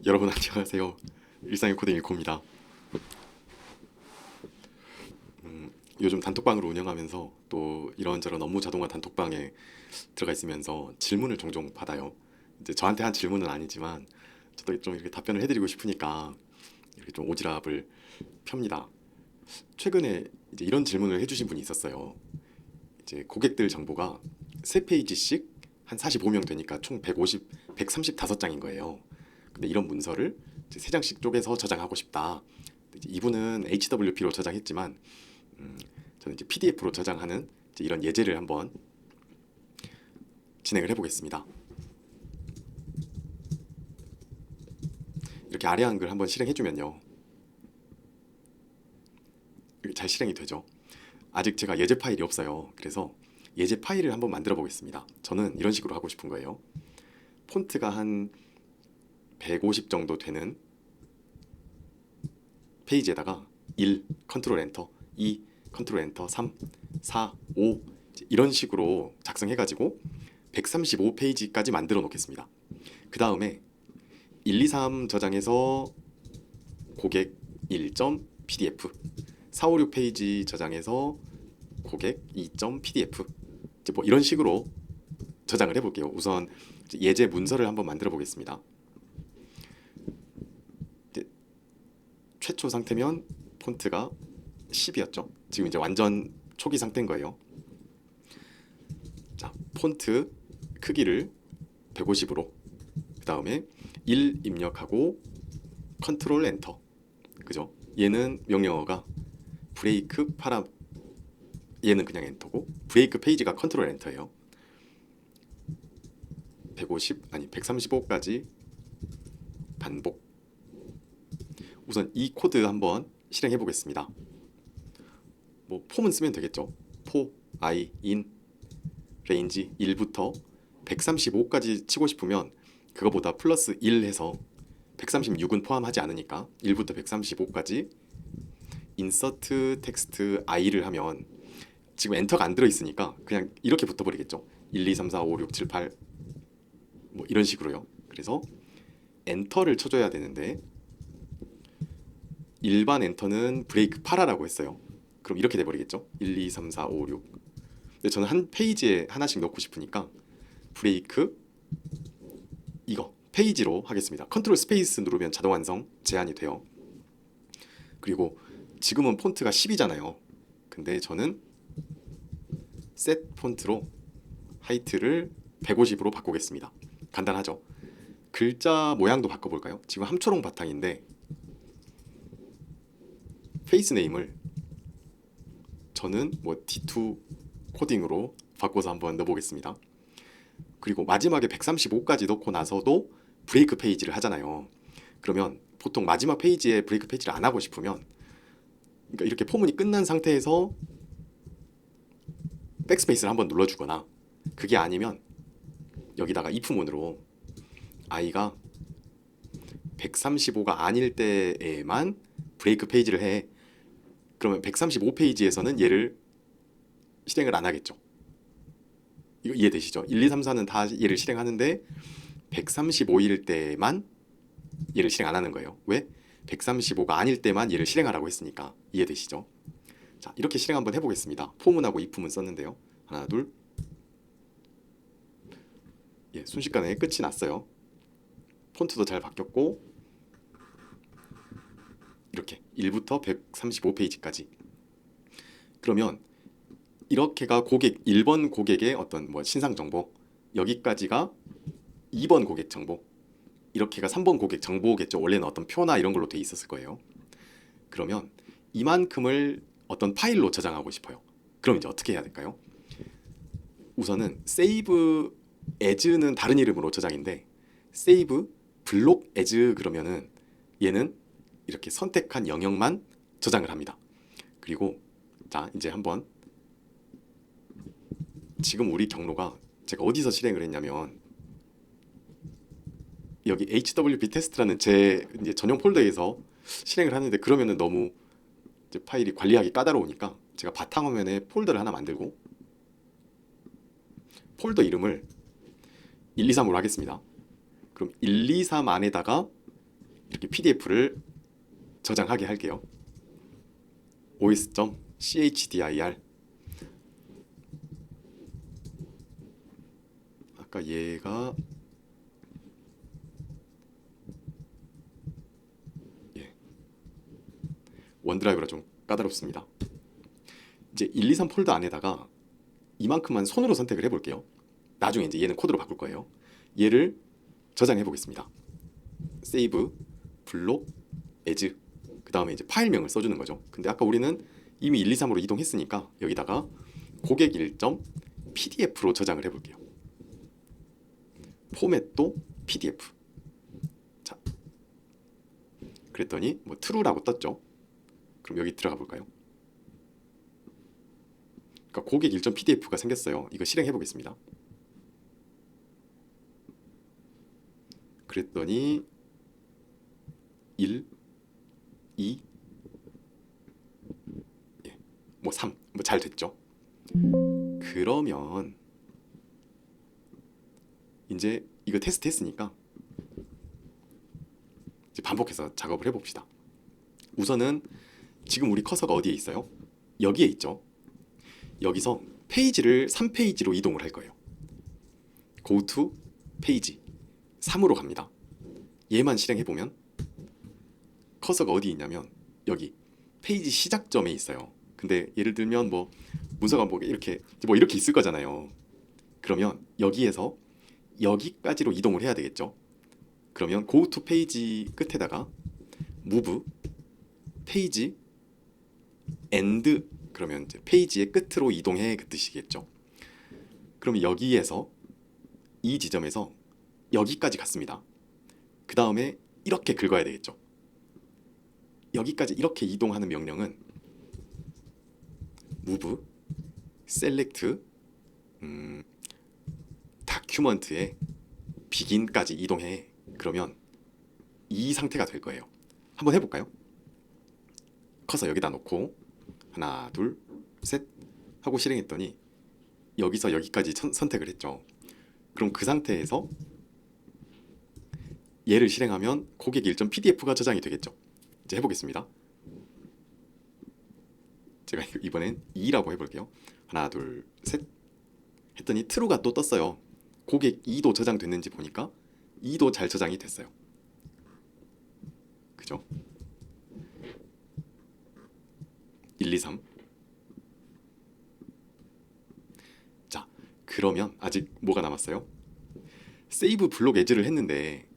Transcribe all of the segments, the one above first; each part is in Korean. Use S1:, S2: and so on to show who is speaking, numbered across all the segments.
S1: 여러분 안녕하세요. 일상의 코딩 일코입니다. 요즘 단톡방으로 운영하면서 또 이런저런 업무 자동화 단톡방에 들어가 있으면서 질문을 종종 받아요. 이제 저한테 한 질문은 아니지만 저도 좀 이렇게 답변을 해드리고 싶으니까 이렇게 좀 오지랖을 펴니다. 최근에 이제 이런 질문을 해주신 분이 있었어요. 이제 고객들 정보가 세 페이지씩 한 45명 되니까 총 150, 135장인 거예요. 근데 이런 문서를 이제 세 장씩 쪼개서 저장하고 싶다. 이제 이분은 HWP로 저장했지만 저는 이제 PDF로 저장하는 이제 이런 예제를 한번 진행을 해보겠습니다. 이렇게 아래 한글 한번 실행해주면요, 이렇게 잘 실행이 되죠. 아직 제가 예제 파일이 없어요. 그래서 예제 파일을 한번 만들어 보겠습니다. 저는 이런 식으로 하고 싶은 거예요. 폰트가 한 150 정도 되는 페이지에다가 1 컨트롤 엔터, 2 컨트롤 엔터, 3, 4, 5 이런 식으로 작성해가지고 135페이지까지 만들어 놓겠습니다. 그 다음에 1, 2, 3 저장해서 고객 1.pdf, 4, 5, 6페이지 저장해서 고객 2.pdf, 이제 뭐 이런 식으로 저장을 해볼게요. 우선 예제 문서를 한번 만들어 보겠습니다. 최초 상태면 폰트가 10이었죠. 지금 이제 완전 초기 상태인 거예요. 자, 폰트 크기를 150으로, 그 다음에 1 입력하고 컨트롤 엔터. 그죠? 얘는 명령어가 브레이크 파라, 얘는 그냥 엔터고 브레이크 페이지가 컨트롤 엔터예요. 150 아니 135까지 반복. 우선 이 코드 한번 실행해 보겠습니다. 뭐 폼은 쓰면 되겠죠. 포, i, in, 레인지 1부터 135까지 치고 싶으면 그거보다 플러스 1 해서 136은 포함하지 않으니까 1부터 135까지 인서트 텍스트 i를 하면 지금 엔터가 안 들어있으니까 그냥 이렇게 붙어버리겠죠. 1, 2, 3, 4, 5, 6, 7, 8 뭐 이런 식으로요. 그래서 엔터를 쳐줘야 되는데 일반 엔터는 브레이크 파라라고 했어요. 그럼 이렇게 돼버리겠죠. 1, 2, 3, 4, 5, 6. 근데 저는 한 페이지에 하나씩 넣고 싶으니까 브레이크 이거 페이지로 하겠습니다. 컨트롤 스페이스 누르면 자동 완성 제한이 돼요. 그리고 지금은 폰트가 10이잖아요. 근데 저는 셋 폰트로 하이트를 150으로 바꾸겠습니다. 간단하죠. 글자 모양도 바꿔볼까요? 지금 함초롱 바탕인데 페이스 네임을 저는 뭐 D2 코딩으로 바꿔서 한번 넣어보겠습니다. 그리고 마지막에 135까지 넣고 나서도 브레이크 페이지를 하잖아요. 그러면 보통 마지막 페이지에 브레이크 페이지를 안 하고 싶으면, 그러니까 이렇게 포문이 끝난 상태에서 백스페이스를 한번 눌러주거나, 그게 아니면 여기다가 if문으로 i가 135가 아닐 때에만 브레이크 페이지를 해. 그러면 135페이지에서는 얘를 실행을 안 하겠죠. 이거 이해되시죠? 1, 2, 3, 4는 다 얘를 실행하는데 135일 때만 얘를 실행 안 하는 거예요. 왜? 135가 아닐 때만 얘를 실행하라고 했으니까. 이해되시죠? 자, 이렇게 실행 한번 해보겠습니다. 포문하고 if문 썼는데요. 하나, 둘. 예, 순식간에 끝이 났어요. 폰트도 잘 바뀌었고 이렇게 1부터 135페이지까지. 그러면 이렇게가 고객 1번 고객의 어떤 뭐 신상 정보, 여기까지가 2번 고객 정보, 이렇게가 3번 고객 정보겠죠. 원래는 어떤 표나 이런 걸로 돼 있었을 거예요. 그러면 이만큼을 어떤 파일로 저장하고 싶어요. 그럼 이제 어떻게 해야 될까요? 우선은 save as는 다른 이름으로 저장인데 save block as 그러면은 얘는 이렇게 선택한 영역만 저장을 합니다. 그리고 자, 이제 한번 지금 우리 경로가 제가 어디서 실행을 했냐면 여기 HWP 테스트라는 제 이제 전용 폴더에서 실행을 하는데, 그러면은 너무 이제 파일이 관리하기 까다로우니까 제가 바탕화면에 폴더를 하나 만들고 폴더 이름을 1, 2, 3으로 하겠습니다. 그럼 1, 2, 3 안에다가 이렇게 PDF를 저장하게 할게요. os.chdr. 아까 얘가 원드라이브라 좀 까다롭습니다. 이제 1, 2, 3 폴더 안에다가 이만큼만 손으로 선택을 해볼게요. 나중에 이제 얘는 코드로 바꿀 거예요. 얘를 저장해 보겠습니다. save, 블록, as. 그 다음에 이제 파일명을 써주는 거죠. 근데 아까 우리는 이미 1, 2, 3으로 이동했으니까 여기다가 고객 1.pdf로 저장을 해볼게요. 포맷도 pdf. 자, 그랬더니 뭐 true라고 떴죠. 그럼 여기 들어가 볼까요? 그러니까 고객 1.pdf가 생겼어요. 이거 실행해 보겠습니다. 그랬더니 1, 2, 뭐 3, 뭐 잘 됐죠. 그러면 이제 이거 테스트 했으니까 이제 반복해서 작업을 해봅시다. 우선은 지금 우리 커서가 어디에 있어요? 여기에 있죠. 여기서 페이지를 3페이지로 이동을 할 거예요. Go to 페이지 3으로 갑니다. 얘만 실행해보면 커서가 어디 있냐면 여기 페이지 시작점에 있어요. 근데 예를 들면 뭐 문서가 뭐 이렇게 있을 거잖아요. 그러면 여기에서 여기까지로 이동을 해야 되겠죠. 그러면 Go to 페이지 끝에다가 Move 페이지 end, 그러면 이제 페이지의 끝으로 이동해 그 뜻이겠죠. 그럼 여기에서 이 지점에서 여기까지 갔습니다. 그 다음에 이렇게 긁어야 되겠죠. 여기까지 이렇게 이동하는 명령은 move select document의 begin까지 이동해. 그러면 이 상태가 될 거예요. 한번 해볼까요? 커서 여기다 놓고 하나 둘 셋 하고 실행했더니 여기서 여기까지 선택을 했죠. 그럼 그 상태에서 얘를 실행하면 고객 1.pdf가 저장이 되겠죠. 이제 해보겠습니다. 제가 이번엔 2라고 해볼게요. 하나 둘 셋 했더니 true가 또 떴어요. 고객 2도 저장됐는지 보니까 2도 잘 저장이 됐어요. 그죠? 1, 2, 3. 자, 그러면 아직 뭐가 남았어요? 세이브 블록 에즈를 했는데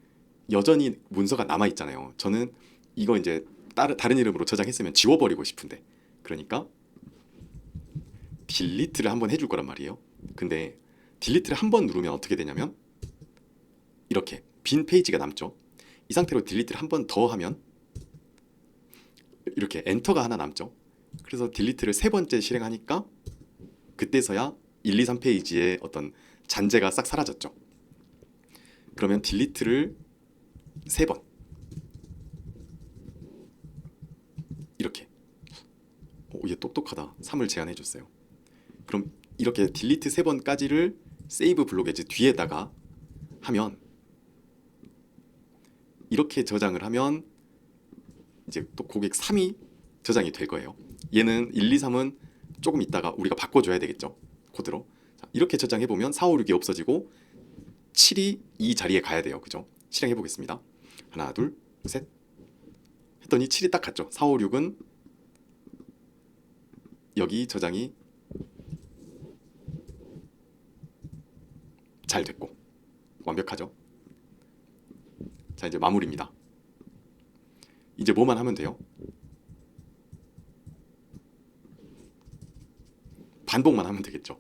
S1: 여전히 문서가 남아있잖아요. 저는 이거 이제 다른 이름으로 저장했으면 지워버리고 싶은데, 그러니까 딜리트를 한번 해줄 거란 말이에요. 근데 딜리트를 한번 누르면 어떻게 되냐면 이렇게 빈 페이지가 남죠. 이 상태로 딜리트를 한 번 더 하면 이렇게 엔터가 하나 남죠. 그래서 딜리트를 3번째 실행하니까 그때서야 1, 2, 3페이지의 어떤 잔재가 싹 사라졌죠. 그러면 딜리트를 3번 이렇게. 얘 똑똑하다. 3을 제한해 줬어요. 그럼 이렇게 딜리트 3번까지를 세이브 블록 에즈 뒤에다가 하면, 이렇게 저장을 하면 이제 또 고객 3이 저장이 될 거예요. 얘는 1, 2, 3은 조금 있다가 우리가 바꿔줘야 되겠죠. 코드로. 자, 이렇게 저장해보면 4, 5, 6이 없어지고 7이 이 자리에 가야 돼요. 그죠? 실행해보겠습니다. 하나 둘 셋 했더니 7이 딱 갔죠. 4, 5, 6은 여기 저장이 잘 됐고 완벽하죠. 자, 이제 마무리입니다. 이제 뭐만 하면 돼요? 반복만 하면 되겠죠.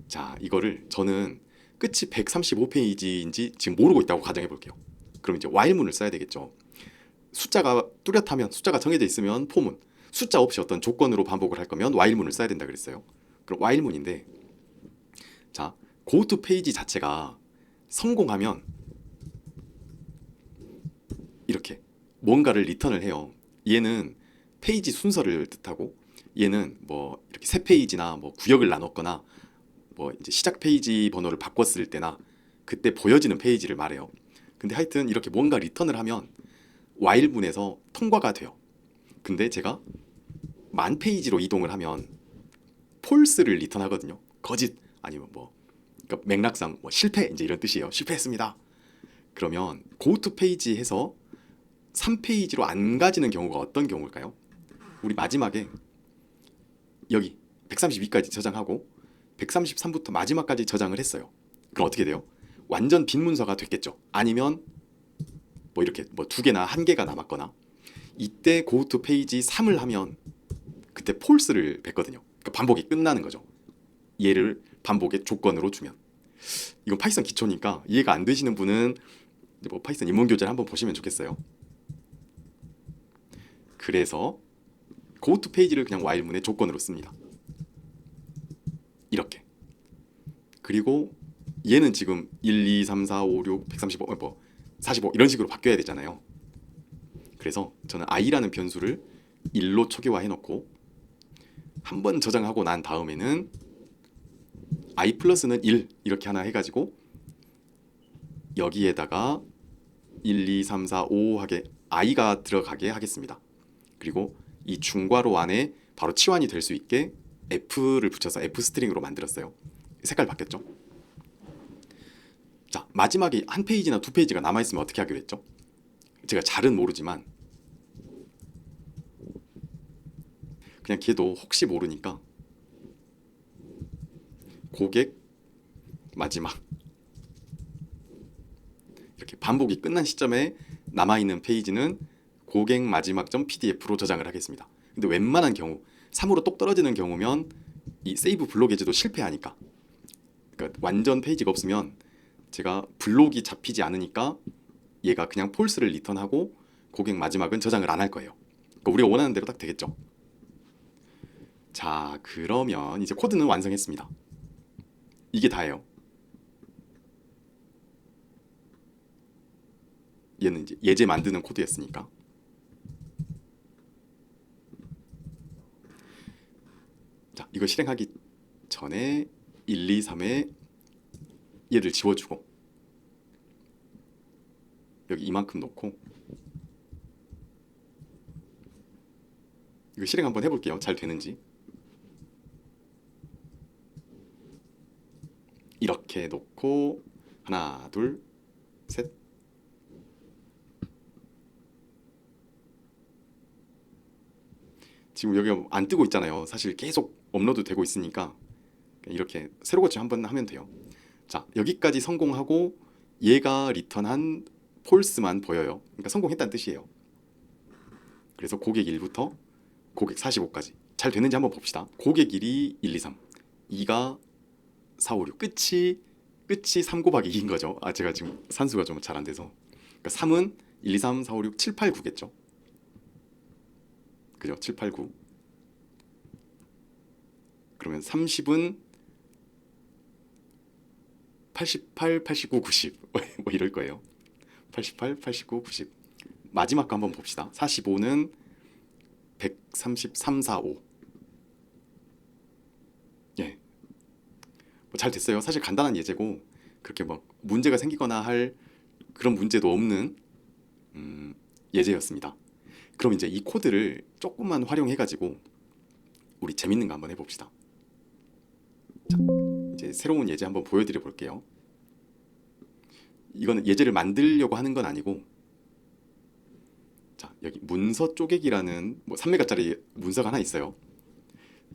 S1: 자, 이거를 저는 끝이 135페이지인지 지금 모르고 있다고 가정해 볼게요. 그럼 이제 while문을 써야 되겠죠. 숫자가 뚜렷하면, 숫자가 정해져 있으면 포문, 숫자 없이 어떤 조건으로 반복을 할 거면 while문을 써야 된다 그랬어요. 그럼 while문인데, 자, go to 페이지 자체가 성공하면 이렇게 뭔가를 리턴을 해요. 얘는 페이지 순서를 뜻하고, 얘는 뭐 이렇게 세 페이지나 뭐 구역을 나눴거나 뭐 이제 시작 페이지 번호를 바꿨을 때나 그때 보여지는 페이지를 말해요. 근데 하여튼 이렇게 뭔가 리턴을 하면 while문에서 통과가 돼요. 근데 제가 만 페이지로 이동을 하면 폴스를 리턴하거든요. 거짓 아니면 뭐 그러니까 맥락상 뭐 실패 이제 이런 뜻이에요. 실패했습니다. 그러면 go to page 해서 3페이지로 안 가지는 경우가 어떤 경우일까요? 우리 마지막에 여기 132까지 저장하고 133부터 마지막까지 저장을 했어요. 그럼 어떻게 돼요? 완전 빈 문서가 됐겠죠. 아니면 뭐 이렇게 뭐 두 개나 한 개가 남았거나 이때 go to page 3을 하면 그때 false를 뱉거든요. 그러니까 반복이 끝나는 거죠. 얘를 반복의 조건으로 주면. 이건 파이썬 기초니까 이해가 안 되시는 분은 뭐 파이썬 입문 교재를 한번 보시면 좋겠어요. 그래서 go to page를 그냥 while문의 조건으로 씁니다. 이렇게. 그리고 얘는 지금 1, 2, 3, 4, 5, 6, 135, 45 이런 식으로 바뀌어야 되잖아요. 그래서 저는 i라는 변수를 1로 초기화해 놓고 한번 저장하고 난 다음에는 i 플러스는 1 이렇게 하나 해가지고 여기에다가 1, 2, 3, 4, 5 하게 i가 들어가게 하겠습니다. 그리고 이 중괄호 안에 바로 치환이 될 수 있게 f를 붙여서 f 스트링으로 만들었어요. 색깔 바뀌었죠? 자, 마지막에 한 페이지나 두 페이지가 남아있으면 어떻게 하기로 했죠? 제가 잘은 모르지만 그냥 걔도 혹시 모르니까 고객 마지막 이렇게 반복이 끝난 시점에 남아있는 페이지는 고객 마지막 .pdf로 저장을 하겠습니다. 근데 웬만한 경우 3으로 똑 떨어지는 경우면 이 세이브 블록 예제도 실패하니까 그러니까 완전 페이지가 없으면 제가 블록이 잡히지 않으니까 얘가 그냥 폴스를 리턴하고 고객 마지막은 저장을 안 할 거예요. 그러니까 우리가 원하는 대로 딱 되겠죠. 자, 그러면 이제 코드는 완성했습니다. 이게 다예요. 얘는 이제 예제 만드는 코드였으니까. 자, 이거 실행하기 전에 1, 2, 3에 얘를 지워주고 여기 이만큼 놓고 이거 실행 한번 해볼게요. 잘 되는지. 이렇게 놓고 하나, 둘, 셋. 지금 여기가 안 뜨고 있잖아요. 사실 계속 업로드 되고 있으니까 이렇게 새로 고침 한번 하면 돼요. 자, 여기까지 성공하고 얘가 리턴한 폴스만 보여요. 그러니까 성공했다는 뜻이에요. 그래서 고객 1부터 고객 45까지 잘 되는지 한번 봅시다. 고객 1이 1, 2, 3, 2가 4, 5, 6 끝이 3 곱하기 2인 거죠. 아, 제가 지금 산수가 좀 잘 안 돼서. 그러니까 3은 1, 2, 3, 4, 5, 6, 7, 8, 9겠죠. 그죠? 7, 8, 9. 그러면 30은 88, 89, 90 뭐 이럴 거예요. 88, 89, 90. 마지막 거 한번 봅시다. 45는 133, 4, 5. 예. 뭐 잘 됐어요. 사실 간단한 예제고 그렇게 뭐 문제가 생기거나 할 그런 문제도 없는 예제였습니다. 그럼 이제 이 코드를 조금만 활용해 가지고 우리 재밌는 거 한번 해봅시다. 자, 이제 새로운 예제 한번 보여드려 볼게요. 이거는 예제를 만들려고 하는 건 아니고, 자, 여기 문서 쪼개기라는 뭐 3메가짜리 문서가 하나 있어요.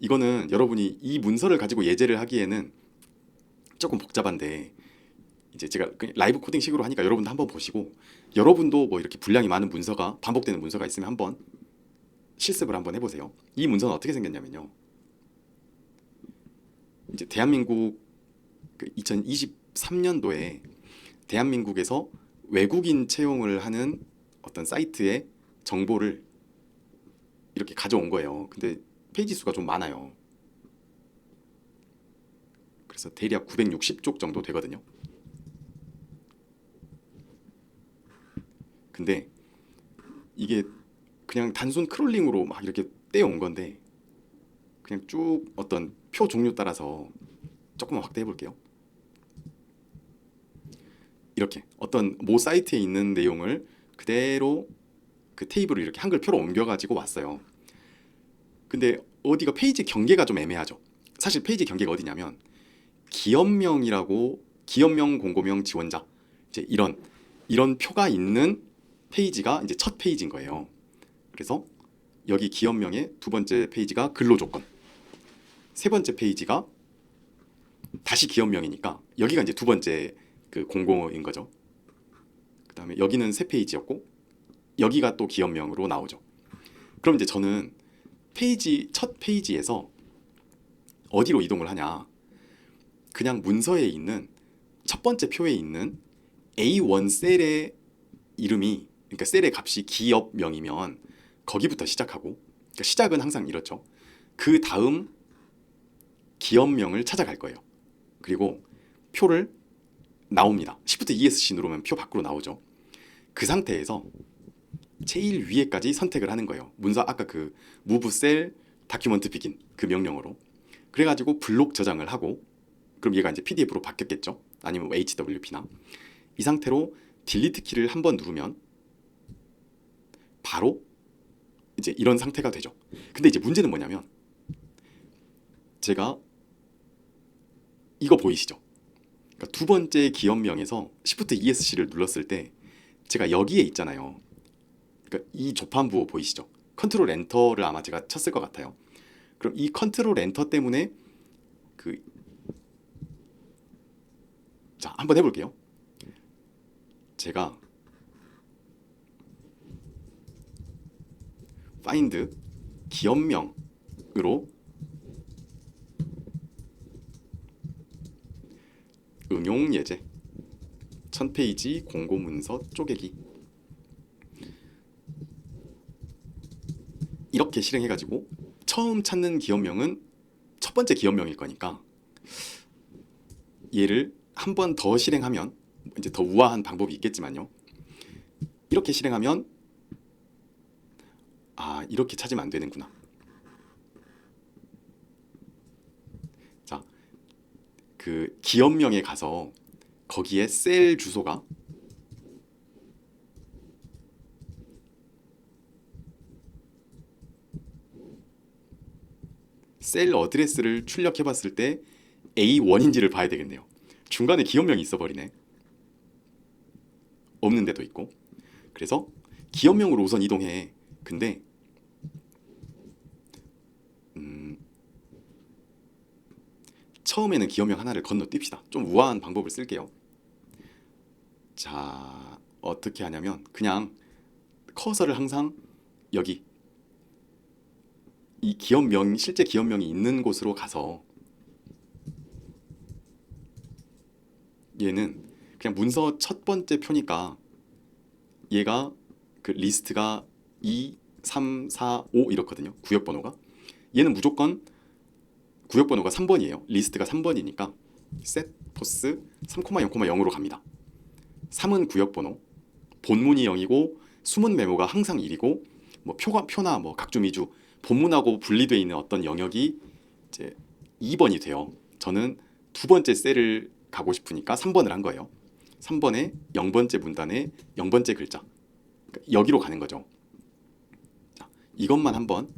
S1: 이거는 여러분이 이 문서를 가지고 예제를 하기에는 조금 복잡한데 이제 제가 라이브 코딩 식으로 하니까 여러분도 한번 보시고, 여러분도 뭐 이렇게 분량이 많은 문서가 반복되는 문서가 있으면 한번 실습을 한번 해보세요. 이 문서는 어떻게 생겼냐면요. 이제 대한민국 2023년도에 대한민국에서 외국인 채용을 하는 어떤 사이트의 정보를 이렇게 가져온 거예요. 근데 페이지 수가 좀 많아요. 그래서 대략 960쪽 정도 되거든요. 근데 이게 그냥 단순 크롤링으로 막 이렇게 떼어온 건데 그냥 쭉 어떤 표 종류 따라서 조금만 확대해 볼게요. 이렇게 어떤 모 사이트에 있는 내용을 그대로 그 테이블을 이렇게 한글표로 옮겨가지고 왔어요. 근데 어디가 페이지 경계가 좀 애매하죠. 사실 페이지 경계가 어디냐면 기업명이라고 기업명, 공고명, 지원자 이제 이런 표가 있는 페이지가 이제 첫 페이지인 거예요. 그래서 여기 기업명의 두 번째 페이지가 근로조건, 세 번째 페이지가 다시 기업명이니까 여기가 이제 두 번째 그 공고인 거죠. 그다음에 여기는 세 페이지였고 여기가 또 기업명으로 나오죠. 그럼 이제 저는 첫 페이지에서 어디로 이동을 하냐? 그냥 문서에 있는 첫 번째 표에 있는 A1 셀의 이름이, 그러니까 셀의 값이 기업명이면 거기부터 시작하고, 그러니까 시작은 항상 이렇죠. 그 다음 기업명을 찾아갈 거예요. 그리고 표를 나옵니다. Shift ESC 누르면 표 밖으로 나오죠. 그 상태에서 제일 위에까지 선택을 하는 거예요. 문서 아까 그 move cell document begin 그 명령으로. 그래가지고 블록 저장을 하고, 그럼 얘가 이제 PDF로 바뀌었겠죠. 아니면 HWP나. 이 상태로 딜리트 키를 한번 누르면 바로 이제 이런 상태가 되죠. 근데 이제 문제는 뭐냐면 제가 이거 보이시죠? 그러니까 두 번째 기업명에서 Shift ESC를 눌렀을 때 제가 여기에 있잖아요. 그러니까 이 조판부 보이시죠? 컨트롤 엔터를 아마 제가 쳤을 것 같아요. 그럼 이 컨트롤 엔터 때문에 자, 한번 해볼게요. 제가 find 기업명으로 응용 예제 1000페이지 공고문서 쪼개기 이렇게 실행해가지고 처음 찾는 기업명은 첫 번째 기업명일 거니까 얘를 한 번 더 실행하면 이제 더 우아한 방법이 있겠지만요. 이렇게 실행하면 이렇게 찾으면 안 되는구나. 자, 그 기업명에 가서 거기에 셀 주소가 셀 어드레스를 출력해 봤을 때 A1인지를 봐야 되겠네요. 중간에 기업명이 있어 버리네. 없는 데도 있고. 그래서 기업명으로 우선 이동해. 근데 처음에는 기업명 하나를 건너뜁시다. 좀 우아한 방법을 쓸게요. 자, 어떻게 하냐면 그냥 커서를 항상 여기 이 기업명, 실제 기업명이 있는 곳으로 가서 얘는 그냥 문서 첫 번째 표니까 얘가 그 리스트가 2, 3, 4, 5 이렇거든요. 구역 번호가. 얘는 무조건 구역 번호가 3번이에요. 리스트가 3번이니까 set 포스 3,0,0으로 갑니다. 3은 구역 번호, 본문이 0이고 숨은 메모가 항상 1이고 뭐 표나 뭐 각주 미주 본문하고 분리되어 있는 어떤 영역이 이제 2번이 돼요. 저는 두 번째 셀을 가고 싶으니까 3번을 한 거예요. 3번에 0번째 문단에 0번째 글자. 그러니까 여기로 가는 거죠. 자, 이것만 한번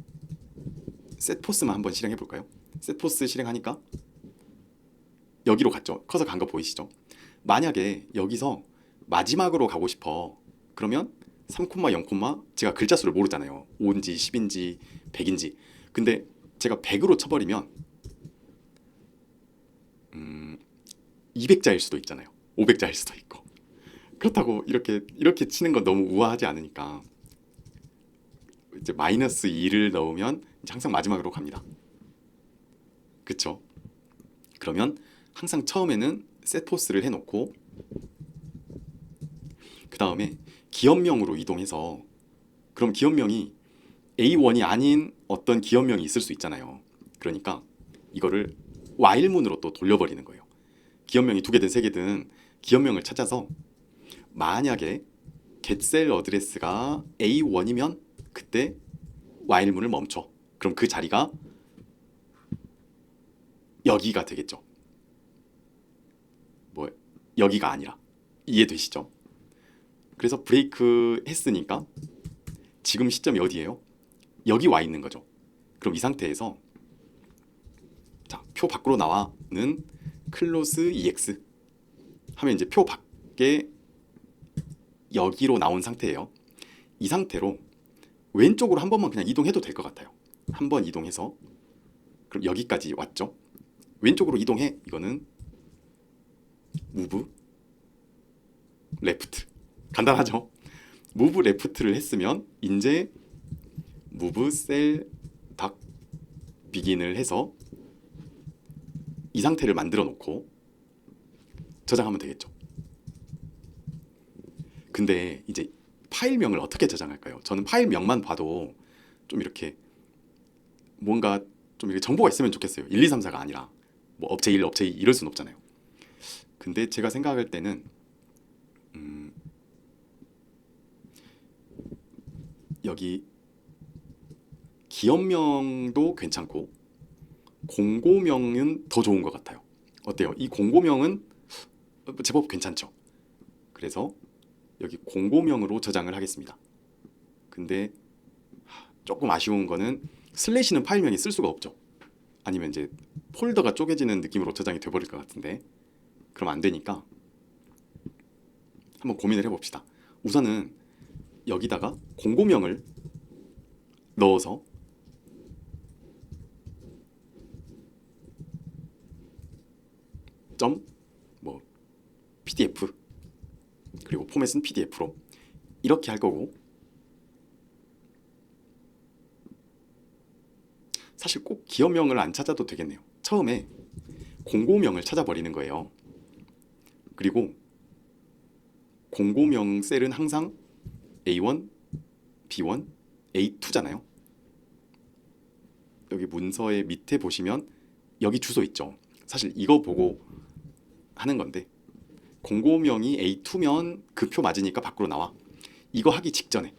S1: 셋포스만 한번 실행해 볼까요? 셋포스 실행하니까 여기로 갔죠. 커서 간 거 보이시죠? 만약에 여기서 마지막으로 가고 싶어. 그러면 3, 0, 제가 글자 수를 모르잖아요. 5인지 10인지 100인지. 근데 제가 100으로 쳐버리면 200자일 수도 있잖아요. 500자일 수도 있고. 그렇다고 이렇게 치는 건 너무 우아하지 않으니까 이제 마이너스 2를 넣으면 이제 항상 마지막으로 갑니다. 그쵸? 그러면 항상 처음에는 셋포스를 해놓고 그 다음에 기업명으로 이동해서 그럼 기업명이 A1이 아닌 어떤 기업명이 있을 수 있잖아요. 그러니까 이거를 while문으로 또 돌려버리는 거예요. 기업명이 2개든 3개든 기업명을 찾아서 만약에 getCell 어드레스가 A1이면 그때 while문을 멈춰. 그럼 그 자리가 여기가 되겠죠. 뭐 여기가 아니라 이해되시죠? 그래서 브레이크 했으니까 지금 시점이 어디예요? 여기 와 있는 거죠. 그럼 이 상태에서 자, 표 밖으로 나와는 클로스 EX 하면 이제 표 밖에 여기로 나온 상태예요. 이 상태로 왼쪽으로 한 번만 그냥 이동해도 될 것 같아요. 한 번 이동해서 그럼 여기까지 왔죠. 왼쪽으로 이동해. 이거는 move left. 간단하죠? move left를 했으면 이제 move cell 닥 begin을 해서 이 상태를 만들어 놓고 저장하면 되겠죠. 근데 이제 파일명을 어떻게 저장할까요? 저는 파일명만 봐도 좀 이렇게 뭔가 좀 이렇게 정보가 있으면 좋겠어요. 1, 2, 3, 4가 아니라 뭐 업체 1, 업체 2 이럴 순 없잖아요. 근데 제가 생각할 때는 여기 기업명도 괜찮고 공고명은 더 좋은 것 같아요. 어때요? 이 공고명은 제법 괜찮죠? 그래서 여기 공고명으로 저장을 하겠습니다. 근데 조금 아쉬운 거는 슬래시는 파일명이 쓸 수가 없죠. 아니면 이제 폴더가 쪼개지는 느낌으로 저장이 돼버릴 것 같은데 그럼 안 되니까 한번 고민을 해봅시다. 우선은 여기다가 공고명을 넣어서 점 뭐 PDF 그리고 포맷은 PDF로 이렇게 할 거고 사실 꼭 기업명을 안 찾아도 되겠네요. 처음에 공고명을 찾아버리는 거예요. 그리고 공고명 셀은 항상 A1, B1, A2잖아요. 여기 문서의 밑에 보시면 여기 주소 있죠. 사실 이거 보고 하는 건데 공고명이 A2면 그 표 맞으니까 밖으로 나와. 이거 하기 직전에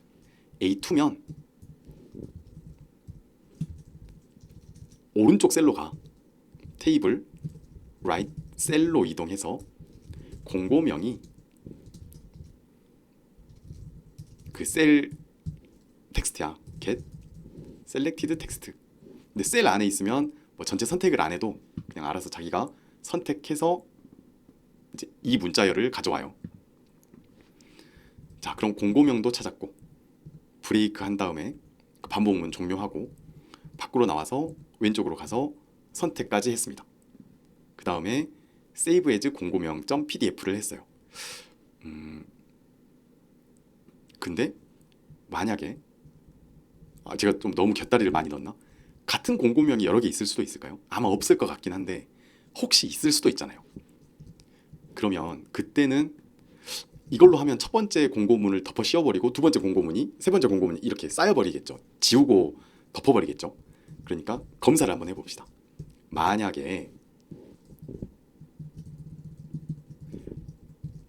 S1: A2면 오른쪽 셀로 가. 테이블 right 셀로 이동해서 공고명이 그 셀 텍스트야. get selected text. 근데 셀 안에 있으면 뭐 전체 선택을 안 해도 그냥 알아서 자기가 선택해서 이제 이 문자열을 가져와요. 자, 그럼 공고명도 찾았고 브레이크 한 다음에 그 반복문 종료하고 밖으로 나와서 왼쪽으로 가서 선택까지 했습니다. 그 다음에 save as 공고명.pdf를 했어요. 근데 만약에 제가 좀 너무 곁다리를 많이 넣었나? 같은 공고명이 여러 개 있을 수도 있을까요? 아마 없을 것 같긴 한데 혹시 있을 수도 있잖아요. 그러면 그때는 이걸로 하면 첫 번째 공고문을 덮어 씌워버리고 두 번째 공고문이 세 번째 공고문이 이렇게 쌓여버리겠죠. 지우고 덮어버리겠죠. 그러니까 검사를 한번 해봅시다. 만약에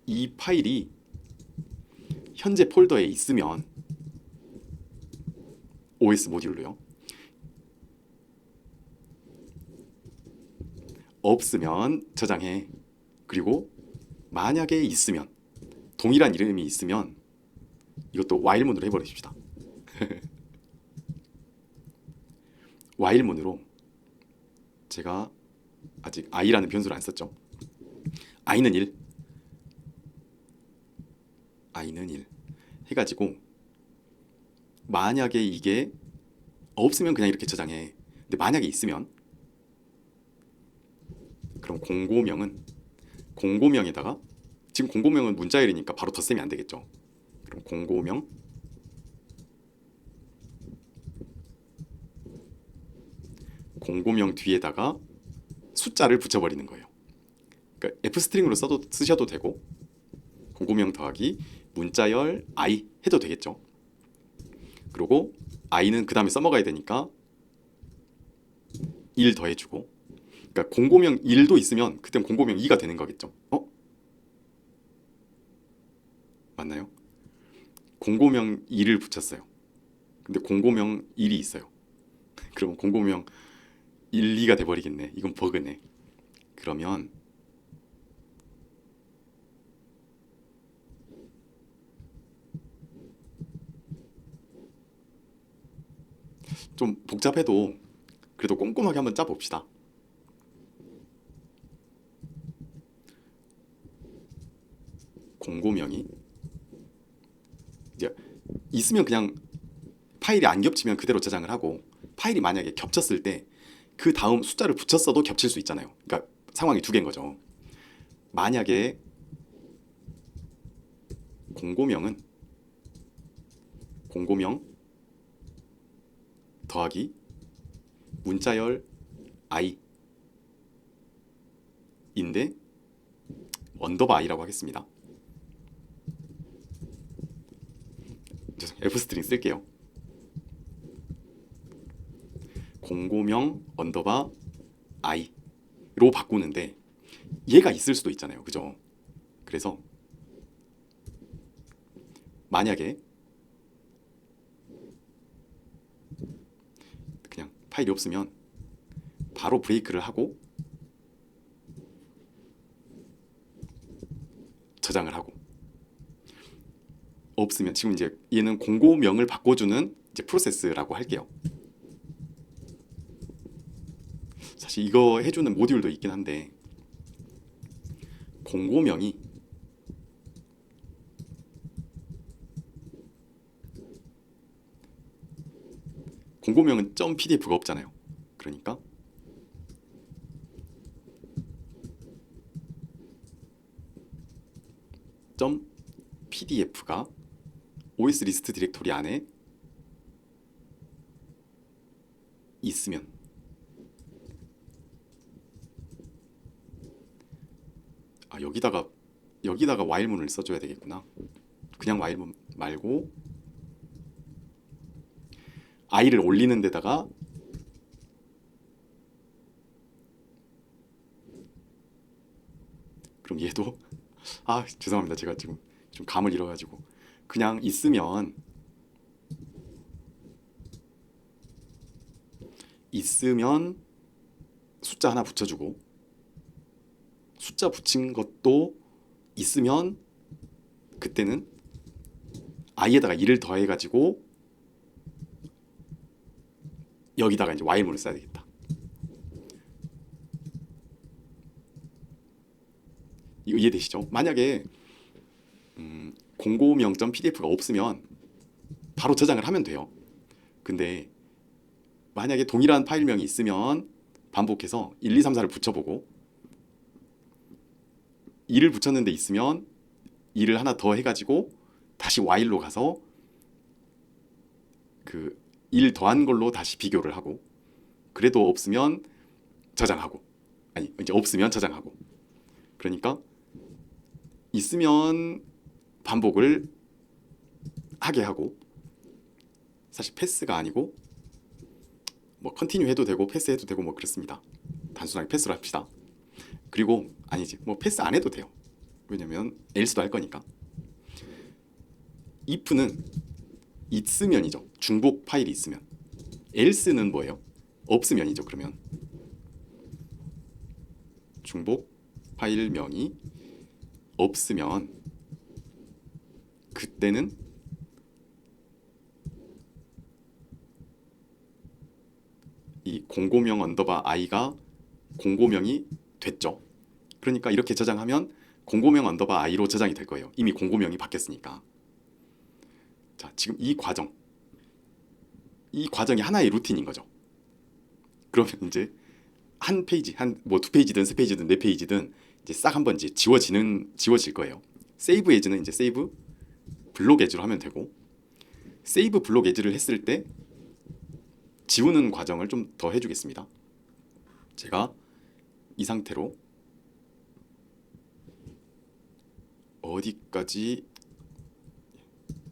S1: 이 파일이 현재 폴더에 있으면 OS 모듈로요. 없으면 저장해. 그리고 만약에 있으면 동일한 이름이 있으면 이것도 while 문으로 해버리십시다. while 문으로 제가 아직 i라는 변수를 안 썼죠. i는 1 해가지고 만약에 이게 없으면 그냥 이렇게 저장해. 근데 만약에 있으면 그럼 공고명에다가 지금 공고명은 문자열이니까 바로 덧셈이 안 되겠죠. 그럼 공고명 뒤에다가 숫자를 붙여버리는 거예요. 그러니까 F 스트링으로 쓰셔도 되고 공고명 더하기 문자열 i 해도 되겠죠. 그리고 i는 그 다음에 써먹어야 되니까 1 더해주고 그러니까 공고명 1도 있으면 그땐 공고명 2가 되는 거겠죠. 맞나요? 공고명 2를 붙였어요. 근데 공고명 1이 있어요. 그럼 공고명 1, 2가 돼버리겠네. 이건 버그네. 그러면 좀 복잡해도 그래도 꼼꼼하게 한번 짜봅시다. 공고명의 이제 있으면 그냥 파일이 안 겹치면 그대로 저장을 하고, 파일이 만약에 겹쳤을 때 그 다음 숫자를 붙였어도 겹칠 수 있잖아요. 그러니까 상황이 두 개인 거죠. 만약에 공고명은 공고명 더하기 문자열 i인데 언더바 i라고 하겠습니다. F 스트링 쓸게요. 공고명 언더바 i로 바꾸는데 얘가 있을 수도 있잖아요. 그죠? 그래서 만약에 그냥 파일이 없으면 바로 브레이크를 하고 저장을 하고, 없으면 지금 이제 얘는 공고명을 바꿔주는 이제 프로세스라고 할게요. 사실 이거 해주는 모듈도 있긴 한데, 공고명은 .pdf가 없잖아요. 그러니까 .pdf가 OS 리스트 디렉토리 안에 있으면, 여기다가 와일문을 써줘야 되겠구나. 그냥 와일문 말고 i를 올리는 데다가 그럼 얘도 죄송합니다. 제가 지금 좀 감을 잃어가지고 그냥 있으면 숫자 하나 붙여주고, 숫자 붙인 것도 있으면 그때는 i에다가 2를 더해가지고 여기다가 이제 와일문을 써야 되겠다. 이거 이해되시죠? 만약에 공고명 .pdf가 없으면 바로 저장을 하면 돼요. 근데 만약에 동일한 파일명이 있으면 반복해서 1, 2, 3, 4를 붙여보고, 2를 붙였는데 있으면 2를 하나 더 해가지고 다시 while로 가서 그 1 더한 걸로 다시 비교를 하고, 그래도 없으면 저장하고, 이제 없으면 저장하고. 그러니까 있으면 반복을 하게 하고, 사실 패스가 아니고 뭐 컨티뉴 해도 되고 패스 해도 되고 뭐 그렇습니다. 단순하게 패스로 합시다. 그리고 뭐 패스 안 해도 돼요. 왜냐면 else도 할 거니까. if는 있으면이죠. 중복 파일이 있으면. else는 뭐예요? 없으면이죠. 그러면 중복 파일명이 없으면 그때는 이 공고명 언더바 i가 공고명이 됐죠. 그러니까 이렇게 저장하면 공고명 언더바 i로 저장이 될 거예요. 이미 공고명이 바뀌었으니까. 자, 지금 이 과정이 하나의 루틴인 거죠. 그러면 이제 한 페이지, 뭐 2페이지든 3페이지든 4페이지든 이제 싹 한번 이제 지워질 거예요. 세이브 에즈는 이제 세이브 블록 에즈로 하면 되고, 세이브 블록 에즈를 했을 때 지우는 과정을 좀 더 해주겠습니다. 제가 이 상태로 어디까지,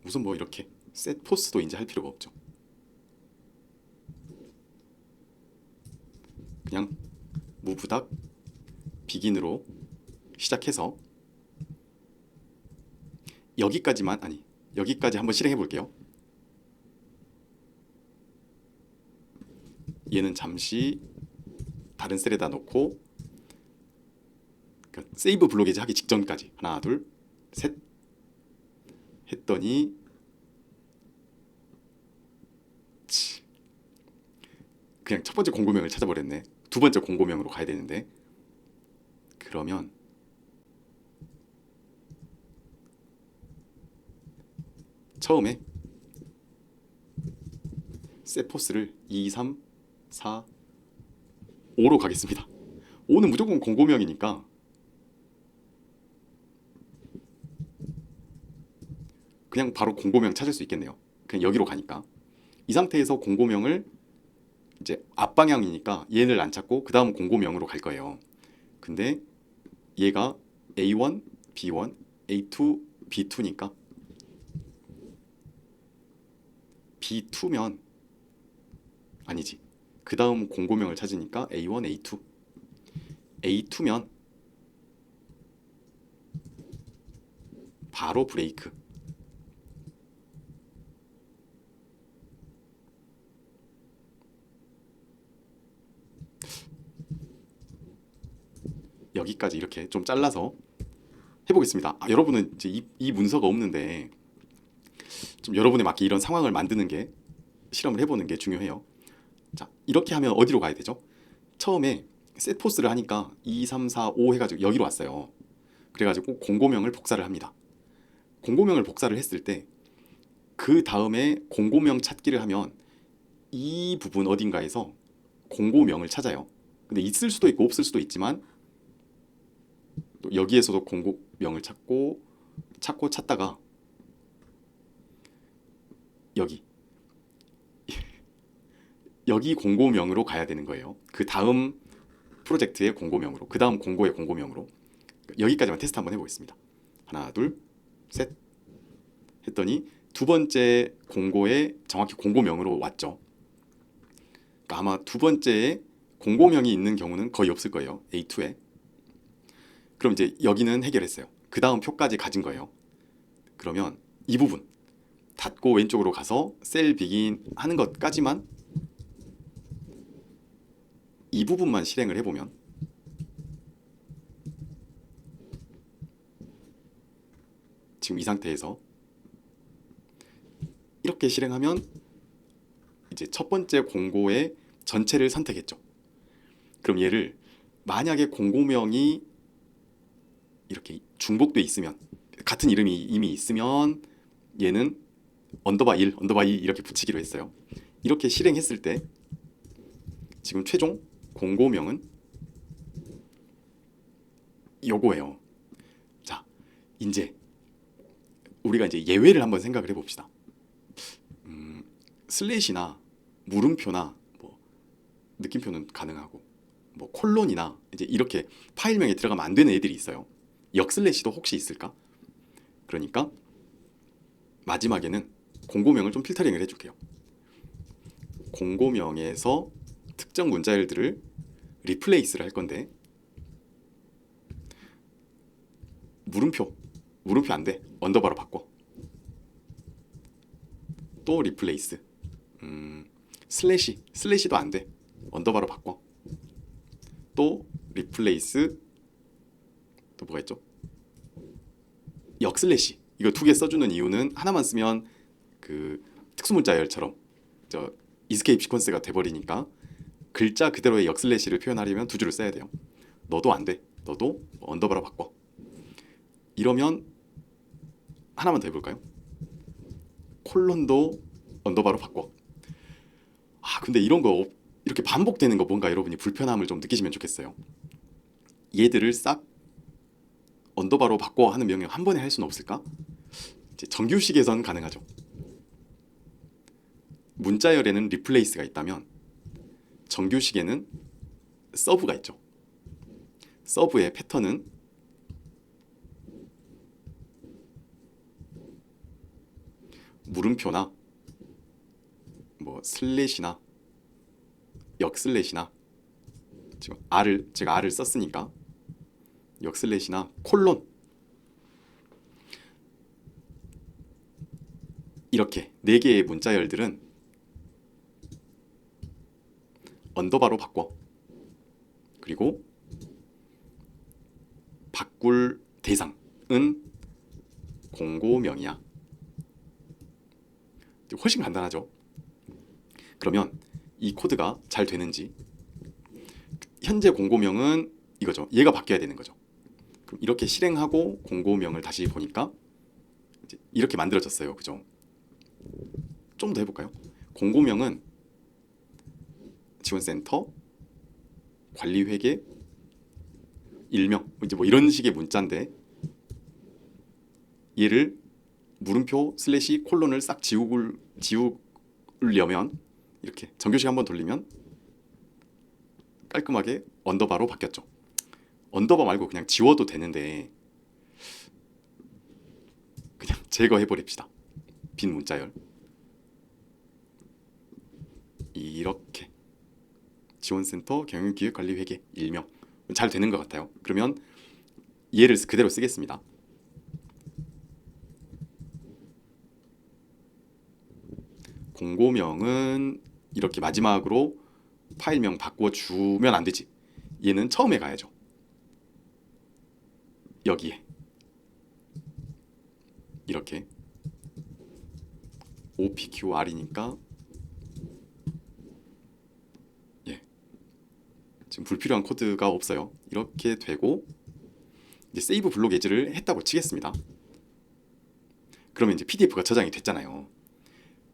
S1: 우선 뭐 이렇게 set 포스도 이제 할 필요가 없죠. 그냥 무브닥 비긴으로 시작해서 여기까지 한번 실행해 볼게요. 얘는 잠시 다른 셀에다 놓고 세이브 블록에즈 하기 직전까지 하나 둘 셋 했더니 그냥 첫 번째 공고명을 찾아버렸네. 두 번째 공고명으로 가야 되는데, 그러면 처음에 세포스를 2, 3, 4, 5로 가겠습니다. 5는 무조건 공고명이니까 그냥 바로 공고명 찾을 수 있겠네요. 그냥 여기로 가니까. 이 상태에서 공고명을 이제 앞방향이니까 얘를 안 찾고 그 다음 공고명으로 갈 거예요. 근데 얘가 A1, B1, A2, B2니까 B2면 아니지. 그 다음 공고명을 찾으니까 A1, A2. A2면 바로 브레이크. 여기까지 이렇게 좀 잘라서 해보겠습니다. 여러분은 이제 이 문서가 없는데 좀 여러분에 맞게 이런 상황을 만드는 게 실험을 해보는 게 중요해요. 자, 이렇게 하면 어디로 가야 되죠? 처음에 셋포스를 하니까 2, 3, 4, 5 해가지고 여기로 왔어요. 그래가지고 공고명을 복사를 합니다. 공고명을 복사를 했을 때 그 다음에 공고명 찾기를 하면 이 부분 어딘가에서 공고명을 찾아요. 근데 있을 수도 있고 없을 수도 있지만 또 여기에서도 공고명을 찾다가 여기 여기 공고명으로 가야 되는 거예요. 그 다음 프로젝트의 공고명으로, 그 다음 공고의 공고명으로. 여기까지만 테스트 한번 해보겠습니다. 하나, 둘, 셋 했더니 두 번째 공고에 정확히 공고명으로 왔죠. 그러니까 아마 두 번째에 공고명이 있는 경우는 거의 없을 거예요. A2에. 그럼 이제 여기는 해결했어요. 그 다음 표까지 가진 거예요. 그러면 이 부분 닫고 왼쪽으로 가서 셀 비긴 하는 것까지만 이 부분만 실행을 해보면 지금 이 상태에서 이렇게 실행하면 이제 첫 번째 공고의 전체를 선택했죠. 그럼 얘를 만약에 공고명이 이렇게 중복돼 있으면 같은 이름이 이미 있으면 얘는 언더바 1, 언더바 2 이렇게 붙이기로 했어요. 이렇게 실행했을 때 지금 최종 공고명은 요거예요. 자, 이제 우리가 이제 예외를 한번 생각을 해봅시다. 슬래시나 물음표나 뭐 느낌표는 가능하고 뭐 콜론이나 이제 이렇게 파일명에 들어가면 안 되는 애들이 있어요. 역슬래시도 혹시 있을까? 그러니까 마지막에는 공고명을 좀 필터링을 해줄게요. 공고명에서 특정 문자열들을 리플레이스를 할 건데 물음표 안 돼. 언더바로 바꿔. 또 리플레이스. 슬래시도 안 돼. 언더바로 바꿔. 또 리플레이스. 또 뭐가 있죠? 역슬래시. 이거 두 개 써주는 이유는 하나만 쓰면 그 특수문자열처럼 저 이스케이프 시퀀스가 돼버리니까 글자 그대로의 역슬래시를 표현하려면 두 줄을 써야 돼요. 너도 안 돼. 너도 언더바로 바꿔. 이러면 하나만 더 해볼까요? 콜론도 언더바로 바꿔. 근데 이런 거 이렇게 반복되는 거 뭔가 여러분이 불편함을 좀 느끼시면 좋겠어요. 얘들을 싹 언더바로 바꿔 하는 명령 한 번에 할 수는 없을까? 이제 정규식에선 가능하죠. 문자열에는 리플레이스가 있다면 정규식에는 서브가 있죠. 서브의 패턴은 물음표나 뭐 슬래시나 역슬래시나 지금 제가 R을 썼으니까 역슬래시나 콜론 이렇게 네 개의 문자열들은 언더바로 바꿔. 그리고 바꿀 대상은 공고명이야. 훨씬 간단하죠. 그러면 이 코드가 잘 되는지. 현재 공고명은 이거죠. 얘가 바뀌어야 되는 거죠. 그럼 이렇게 실행하고 공고명을 다시 보니까 이제 이렇게 만들어졌어요. 그죠? 좀 더 해볼까요? 공고명은 지원센터 관리회계 일명 이제 뭐 이런 식의 문자인데 얘를 물음표 슬래시 콜론을 싹 지우려면 이렇게 정규식 한번 돌리면 깔끔하게 언더바로 바뀌었죠. 언더바 말고 그냥 지워도 되는데 그냥 제거해 버립시다. 빈 문자열. 이렇게 지원센터 경영기획관리회계 일명 잘 되는 것 같아요. 그러면 얘를 그대로 쓰겠습니다. 공고명은 이렇게 마지막으로 파일명 바꿔주면 안 되지. 얘는 처음에 가야죠. 여기에 이렇게 OPQR이니까 지금 불필요한 코드가 없어요. 이렇게 되고 이제 세이브 블록 에즈를 했다고 치겠습니다. 그러면 이제 PDF가 저장이 됐잖아요.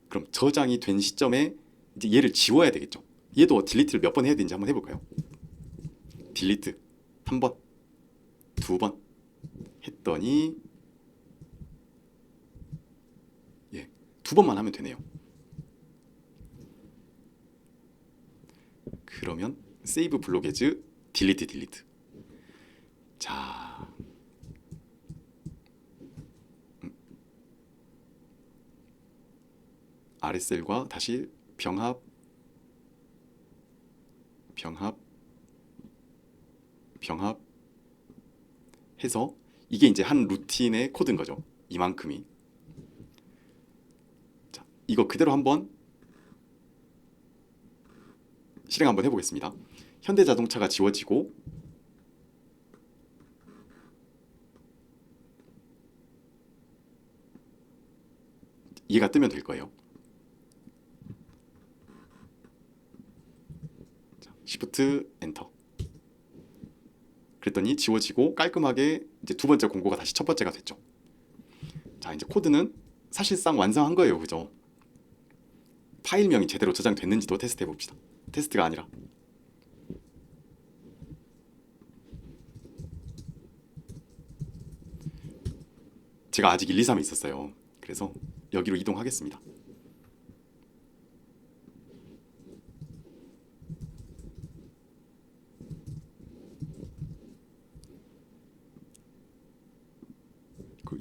S1: 그럼 저장이 된 시점에 이제 얘를 지워야 되겠죠. 얘도 딜리트를 몇 번 해야 되는지 한번 해볼까요? 딜리트 한 번, 두 번 했더니 두 번만 하면 되네요. 그러면 세이브 블록 에즈 딜리트. 자, RSL과 다시 병합 해서 이게 이제 한 루틴의 코드인 거죠. 이만큼이. 자, 이거 그대로 한번 실행 한번 해보겠습니다. 현대자동차가 지워지고 얘가 뜨면 될 거예요. Shift 엔터. 그랬더니 지워지고 깔끔하게 이제 두 번째 공고가 다시 첫 번째가 됐죠. 자, 이제 코드는 사실상 완성한 거예요. 그죠? 파일명이 제대로 저장됐는지도 테스트 해봅시다. 테스트가 아니라 제가 아직 1, 2, 3에 있었어요. 그래서 여기로 이동하겠습니다.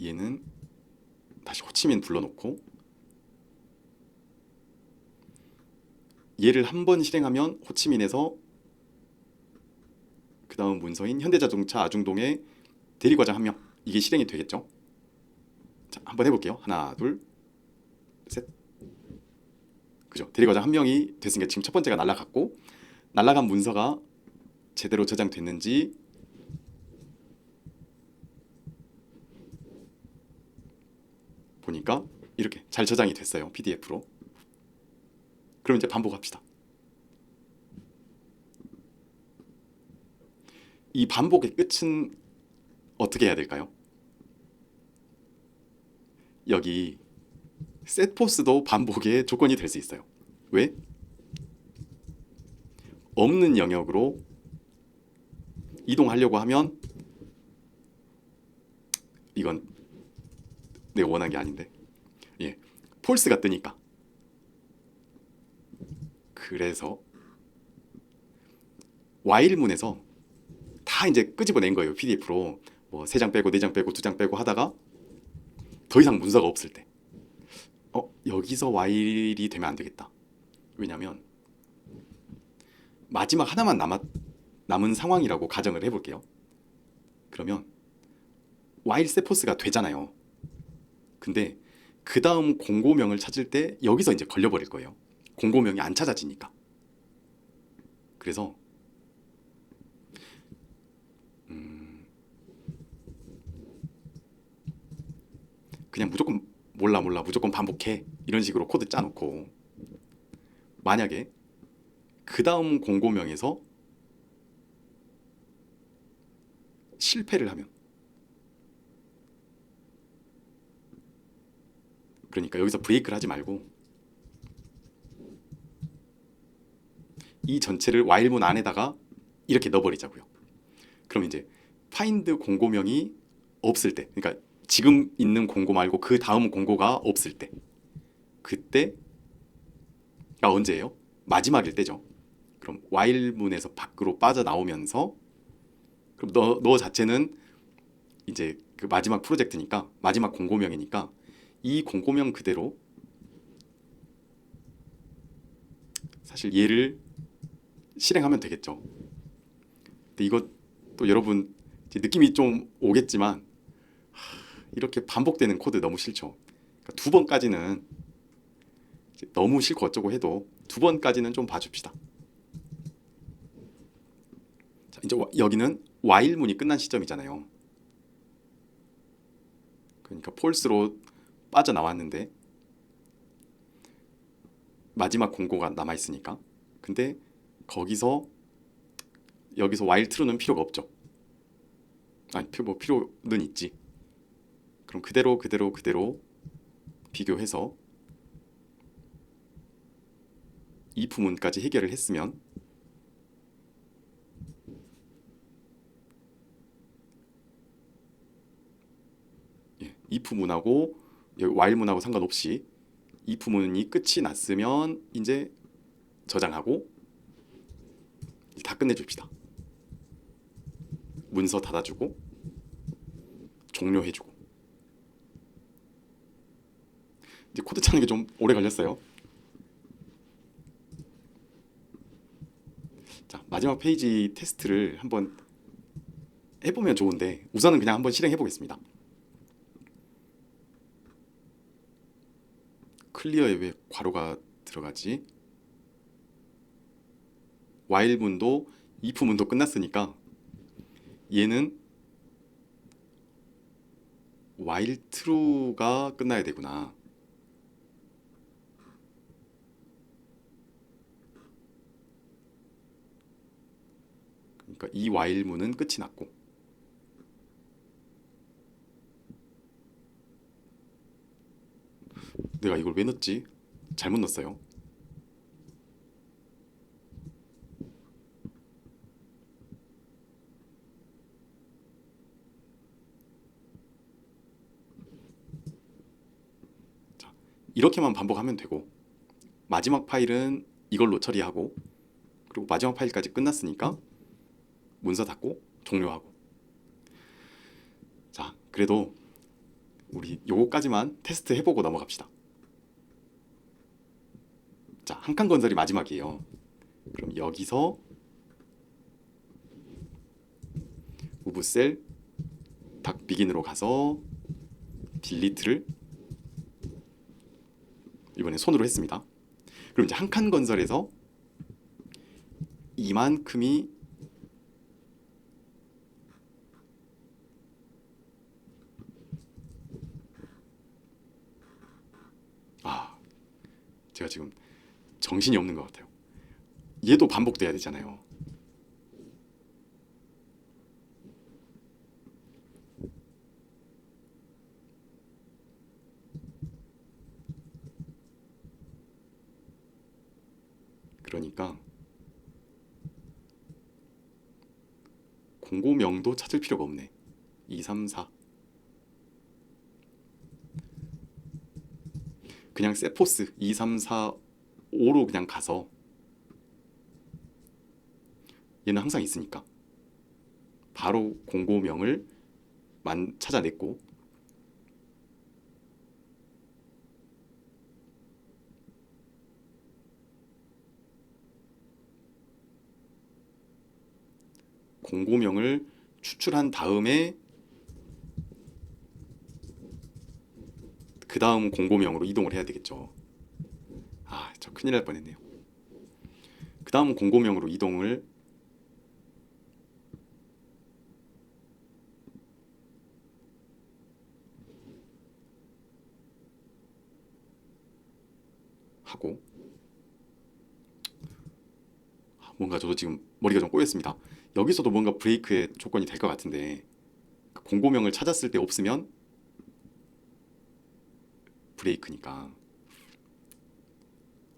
S1: 얘는 다시 호치민 불러놓고 얘를 한 번 실행하면 호치민에서 그 다음 문서인 현대자동차 아중동의 대리과장 한 명, 이게 실행이 되겠죠. 자, 한번 해볼게요. 하나, 둘, 셋. 그죠? 대리과장 한 명이 됐으니까 지금 첫 번째가 날아갔고, 날아간 문서가 제대로 저장됐는지 보니까 이렇게 잘 저장이 됐어요. PDF로. 그럼 이제 반복합시다. 이 반복의 끝은 어떻게 해야 될까요? 여기 setPOS도 반복의 조건이 될 수 있어요. 왜? 없는 영역으로 이동하려고 하면 이건 내가 원한 게 아닌데 폴스가 뜨니까. 그래서 while문에서 다 이제 끄집어낸 거예요. PDF로 뭐 3장 빼고 4장 빼고 2장 빼고 하다가 더 이상 문서가 없을 때 여기서 while이 되면 안 되겠다. 왜냐면 마지막 하나만 남은 상황이라고 가정을 해볼게요. 그러면 while setPOS가 되잖아요. 근데 그 다음 공고명을 찾을 때 여기서 이제 걸려버릴 거예요. 공고명이 안 찾아지니까. 그래서 그냥 무조건 몰라 무조건 반복해 이런 식으로 코드 짜놓고 만약에 그 다음 공고명에서 실패를 하면, 그러니까 여기서 브레이크를 하지 말고 이 전체를 while문 안에다가 이렇게 넣어버리자고요. 그럼 이제 find 공고명이 없을 때, 그러니까 지금 있는 공고 말고 그 다음 공고가 없을 때, 그때가 언제예요? 마지막일 때죠. 그럼 while문에서 밖으로 빠져나오면서, 그럼 너 자체는 이제 그 마지막 프로젝트니까, 마지막 공고명이니까 이 공고명 그대로 사실 얘를 실행하면 되겠죠. 근데 이거 또 여러분 이제 느낌이 좀 오겠지만 이렇게 반복되는 코드 너무 싫죠. 그러니까 두 번까지는 너무 싫고 어쩌고 해도 두 번까지는 좀 봐줍시다. 자, 이제 여기는 while문이 끝난 시점이잖아요. 그러니까 false로 빠져나왔는데 마지막 공고가 남아있으니까. 근데 여기서 while true는 필요가 없죠. 아니 뭐 필요는 있지. 그럼 그대로 비교해서 if 문까지 해결을 했으면, if 문하고 여기 while 문하고 상관없이 if 문이 끝이 났으면 이제 저장하고 다 끝내줍시다. 문서 닫아주고 종료해주고. 이제 코드 짜는 게 좀 오래 걸렸어요. 자, 마지막 페이지 테스트를 한번 해보면 좋은데 우선은 그냥 한번 실행해 보겠습니다. 클리어에 왜 괄호가 들어가지? while 문도 if 문도 끝났으니까 얘는 while true가 끝나야 되구나. 그러니까 이 while 문은 끝이 났고, 내가 이걸 왜 넣었지? 잘못 넣었어요. 자, 이렇게만 반복하면 되고 마지막 파일은 이걸로 처리하고, 그리고 마지막 파일까지 끝났으니까 문서 닫고 종료하고. 자, 그래도 우리 요거까지만 테스트 해보고 넘어갑시다. 자, 한 칸 건설이 마지막이에요. 그럼 여기서 무브셀 닥 비긴으로 가서 딜리트를 이번에 손으로 했습니다. 그럼 이제 한 칸 건설에서 이만큼이 제가 지금 정신이 없는 것 같아요. 얘도 반복돼야 되잖아요. 그러니까 공고명도 찾을 필요가 없네. 2, 3, 4. 그냥 세포스 2, 3, 4, 5로 그냥 가서 얘는 항상 있으니까 바로 공고명을 찾아냈고, 공고명을 추출한 다음에 그 다음 공고명으로 이동을 해야 되겠죠. 저 큰일 날 뻔했네요. 그 다음 공고명으로 이동을 하고, 뭔가 저도 지금 머리가 좀 꼬였습니다. 여기서도 뭔가 브레이크의 조건이 될 것 같은데 공고명을 찾았을 때 없으면 브레이크니까.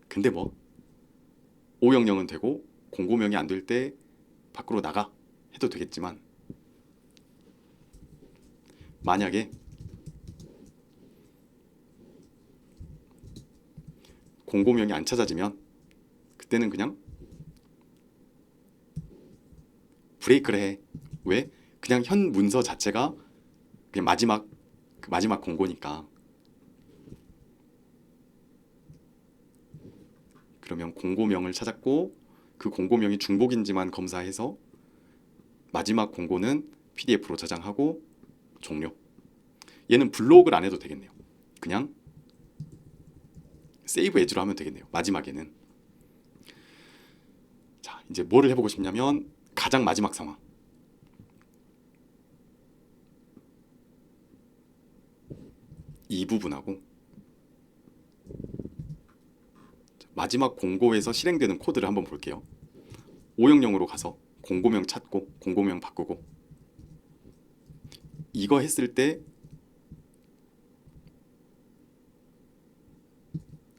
S1: 근데 뭐 500은 되고 공고명이 안 될 때 밖으로 나가 해도 되겠지만 만약에 공고명이 안 찾아지면 그때는 그냥 브레이크를 해. 왜? 그냥 현 문서 자체가 그냥 마지막 공고니까. 그러면 공고명을 찾았고 그 공고명이 중복인지만 검사해서 마지막 공고는 PDF로 저장하고 종료. 얘는 블록을 안 해도 되겠네요. 그냥 세이브 에즈로 하면 되겠네요. 마지막에는. 자, 이제 뭐를 해보고 싶냐면 가장 마지막 상황. 이 부분하고 마지막 공고에서 실행되는 코드를 한번 볼게요. 500으로 가서 공고명 찾고 공고명 바꾸고 이거 했을 때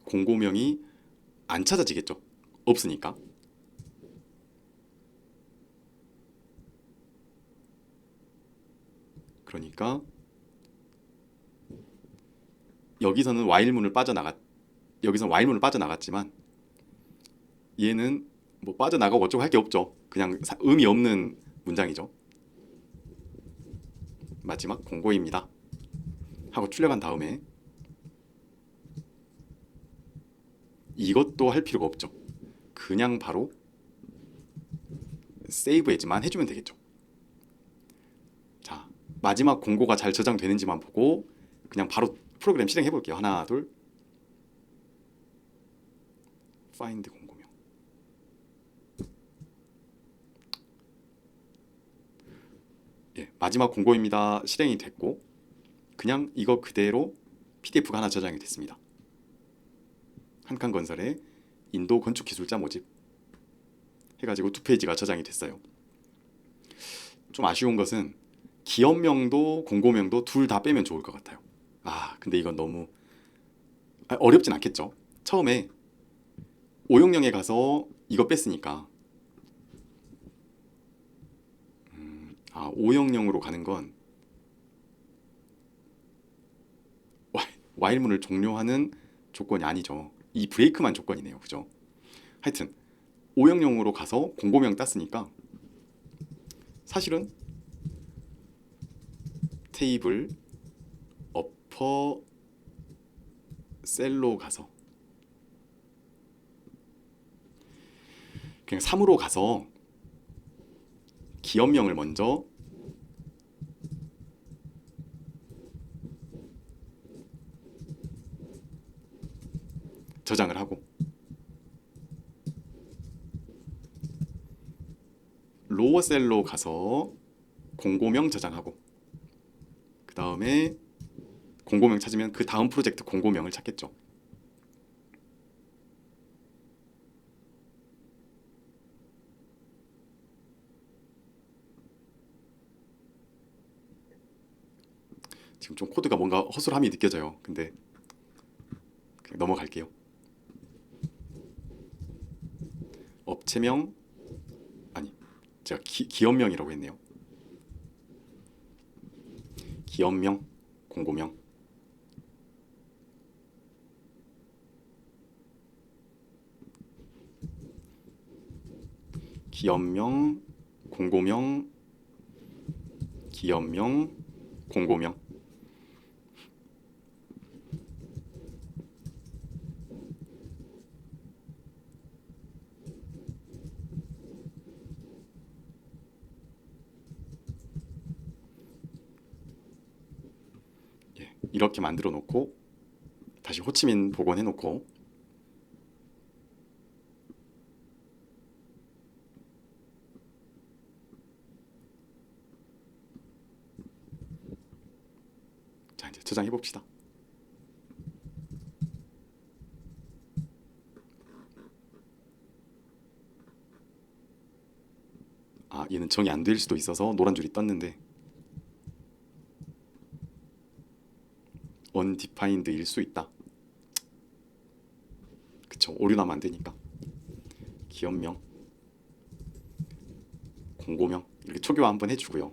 S1: 공고명이 안 찾아지겠죠. 없으니까. 그러니까 여기서는 와일문을 빠져나갔지만 얘는 뭐 빠져나가고 어쩌고 할 게 없죠. 그냥 의미 없는 문장이죠. 마지막 공고입니다 하고 출력한 다음에 이것도 할 필요가 없죠. 그냥 바로 세이브 에즈만 해주면 되겠죠. 자, 마지막 공고가 잘 저장되는지만 보고 그냥 바로 프로그램 실행해 볼게요. 하나, 둘. find 공고명. 예, 마지막 공고입니다. 실행이 됐고 그냥 이거 그대로 PDF가 하나 저장이 됐습니다. 한칸건설에 인도 건축기술자 모집 해가지고 2페이지가 저장이 됐어요. 좀 아쉬운 것은 기업명도 공고명도 둘 다 빼면 좋을 것 같아요. 근데 이건 너무 어렵진 않겠죠. 처음에 560에 가서 이거 뺐으니까 500으로 가는 건 와일문을 종료하는 조건이 아니죠. 이 브레이크만 조건이네요. 그죠? 하여튼 500으로 가서 공고명 땄으니까 사실은 테이블 어퍼 셀로 가서 그냥 3으로 가서 기업명을 먼저 저장을 하고 로어 셀로 가서 공고명 저장하고 그 다음에 공고명 찾으면 그 다음 프로젝트 공고명을 찾겠죠. 지금 좀 코드가 뭔가 허술함이 느껴져요. 근데 그냥 넘어갈게요. 업체명 아니 제가 기업명이라고 했네요. 기업명 공고명 기업명 공고명 기업명 공고명 이렇게 만들어 놓고 다시 호치민 복원해 놓고 자 이제 저장해 봅시다. 얘는 정이 안 될 수도 있어서 노란 줄이 떴는데 undefined일 수 있다. 그쵸, 오류 나면 안 되니까. 기업명, 공고명 이렇게 초기화 한번 해주고요.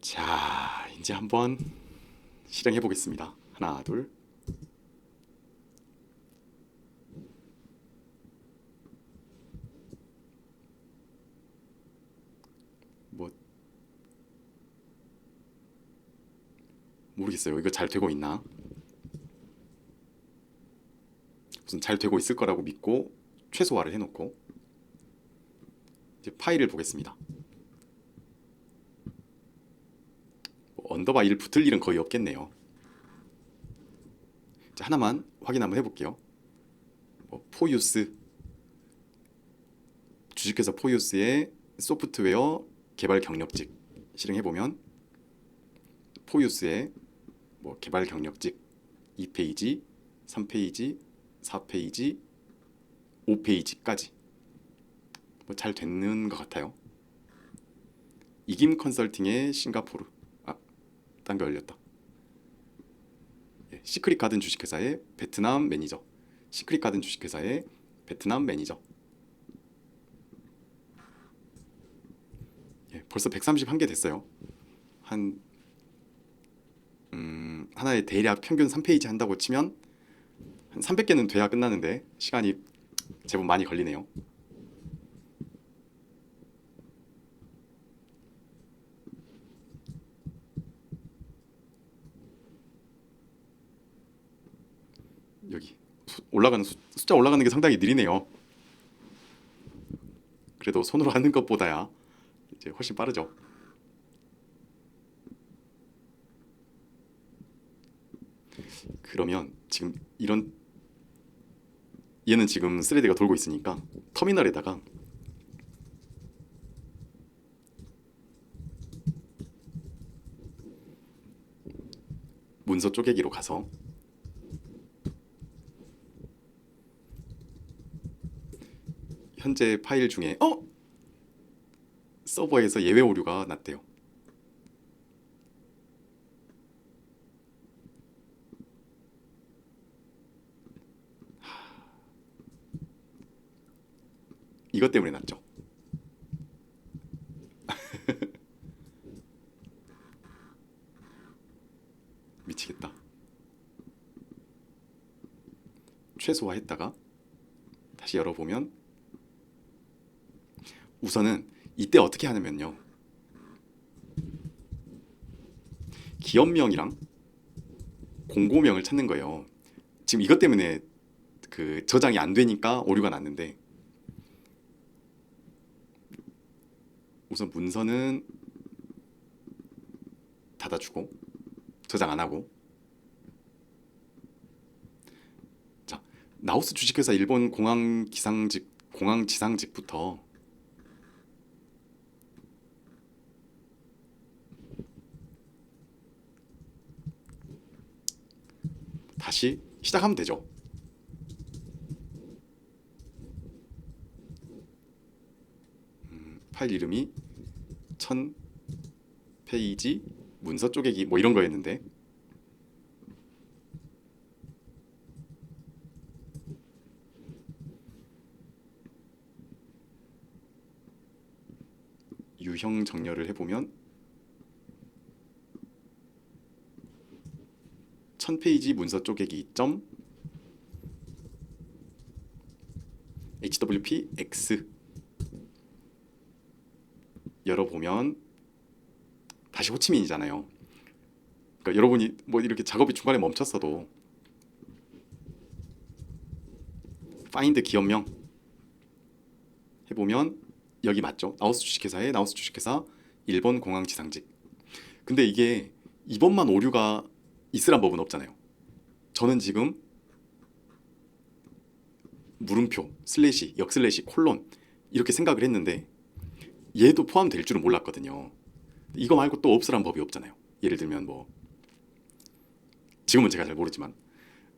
S1: 자, 이제 한번 실행해 보겠습니다. 하나, 둘. 뭐 모르겠어요. 이거 잘 되고 있나? 우선 잘 되고 있을 거라고 믿고 최소화를 해놓고 이제 파일을 보겠습니다. 언더바 1 붙을 일은 거의 없겠네요. 자, 하나만 확인 한번 해볼게요. 포유스, 주식회사 포유스의 소프트웨어 개발 경력직 실행해보면 포유스의 개발 경력직 2페이지, 3페이지, 4페이지, 5페이지까지 잘 되는 것 같아요. 이김 컨설팅의 싱가포르, 딴 거 열렸다. 시크릿 가든 주식회사의 베트남 매니저, 시크릿 가든 주식회사의 베트남 매니저. 벌써 131개 됐어요. 하나의 대략 평균 3페이지 한다고 치면 한 300개는 돼야 끝나는데 시간이 제법 많이 걸리네요. 여기 숫자 올라가는 게 상당히 느리네요. 그래도 손으로 하는 것보다야 이제 훨씬 빠르죠. 그러면 지금 얘는 지금 스레드가 돌고 있으니까 터미널에다가 문서 쪼개기로 가서 현재 파일 중에 서버에서 예외 오류가 났대요. 이것 때문에 났죠. 미치겠다. 최소화했다가 다시 열어보면 우선은 이때 어떻게 하냐면요, 기업명이랑 공고명을 찾는 거예요. 지금 이것 때문에 그 저장이 안 되니까 오류가 났는데, 우선 문서는 닫아주고 저장 안 하고, 자, 나우스 주식회사 일본 공항 지상직부터 다시 시작하면 되죠. 파일 이름이 1000페이지 문서 쪼개기 이런 거였는데, 유형 정렬을 해보면 1000페이지 문서 쪼개기 점 hwpx 열어보면 다시 호치민이잖아요. 그러니까 여러분이 이렇게 작업이 중간에 멈췄어도 find 기업명 해보면 여기 맞죠? 나우스 주식회사 일본 공항 지상직. 근데 이게 이번만 오류가 있으란 법은 없잖아요. 저는 지금 물음표, 슬래시, 역슬래시, 콜론 이렇게 생각을 했는데 얘도 포함될 줄은 몰랐거든요. 이거 말고 또 없으란 법이 없잖아요. 예를 들면 지금은 제가 잘 모르지만,